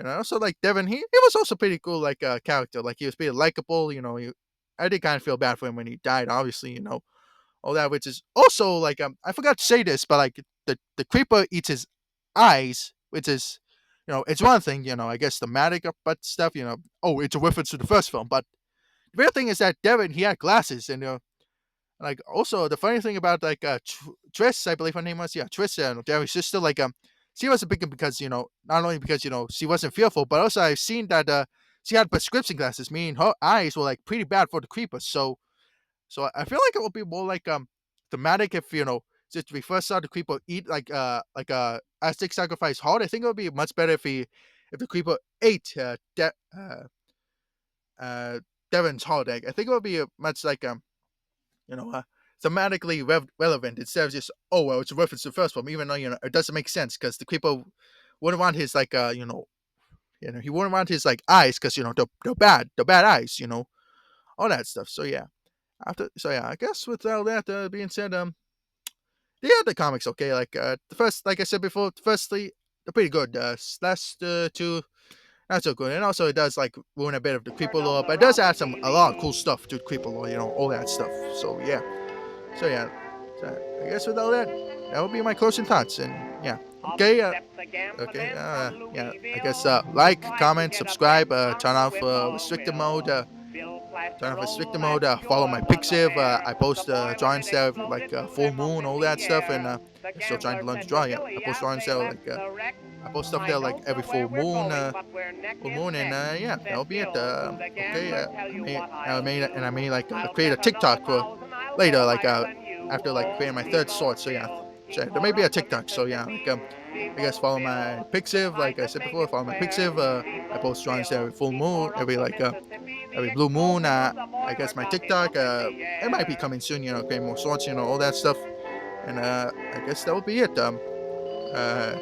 also like Devin, he was also pretty cool like character. Like he was pretty likable. I did kind of feel bad for him when he died. Obviously, all that, which is also like I forgot to say this, but like the creeper eats his eyes, which is it's one thing, I guess thematic but stuff, oh, it's a reference to the first film, but the real thing is that Devin, he had glasses, and like also the funny thing about like Triss, I believe her name was, yeah, Triss, Devin's sister, like she was a big because not only because she wasn't fearful, but also I've seen that she had prescription glasses, meaning her eyes were like pretty bad for the creeper. So I feel like it would be more like thematic if since we first saw the creeper eat like a Aztec sacrifice heart. I think it would be much better if the creeper ate Devon's heart. I think it would be much like you know uh, thematically relevant instead of just, oh well, it's a reference to the first one, even though it doesn't make sense, because the creeper wouldn't want his like he wouldn't want his like eyes, because they're bad eyes, all that stuff. So yeah. I guess with all that being said, the other comics okay. Like the first, like I said before, firstly they're pretty good. Last two not so good, and also it does like ruin a bit of the creeper lore, but it does add a lot of cool stuff to the creeper lore, all that stuff. So yeah, so yeah, so I guess with all that, that would be my closing thoughts, and yeah, okay, yeah, I guess like, comment, subscribe, turn off restricted mode, follow my Pixiv. I post drawings there of like full moon, all that stuff, and still trying to learn to draw. Yeah, I post drawings there like I post stuff there like every full moon, and yeah, that'll be it. Okay, I may like create a TikTok for later, like after like creating my third sword. So yeah, so there may be a TikTok. So yeah, like I guess follow my Pixiv, like I said before, follow my Pixiv. I post drawings there every full moon, every blue moon. I guess my TikTok, it might be coming soon. Creating more swords, all that stuff. And I guess that would be it. Uh,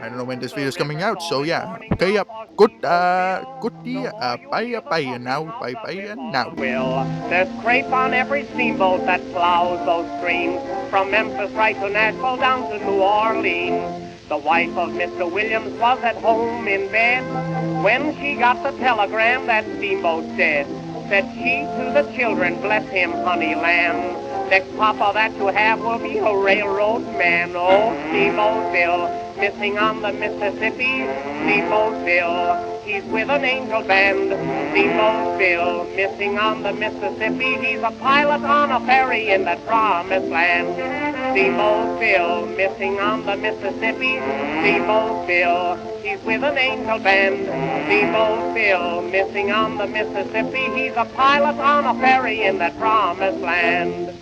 I don't know when this video is coming out, so yeah. Okay, bye now. Will. There's crepe on every steamboat that plows those streams, from Memphis right to Nashville down to New Orleans. The wife of Mr. Williams was at home in bed when she got the telegram that steamboat's dead. Said she to the children, bless him, honey lamb. Next papa that you have will be a railroad man. Oh, Steamboat Bill, missing on the Mississippi. Steamboat Bill, he's with an angel band. Steamboat Bill, missing on the Mississippi. He's a pilot on a ferry in that promised land. Steamboat Bill, missing on the Mississippi. Steamboat Bill, he's with an angel band. Steamboat Bill, missing on the Mississippi. He's a pilot on a ferry in that promised land.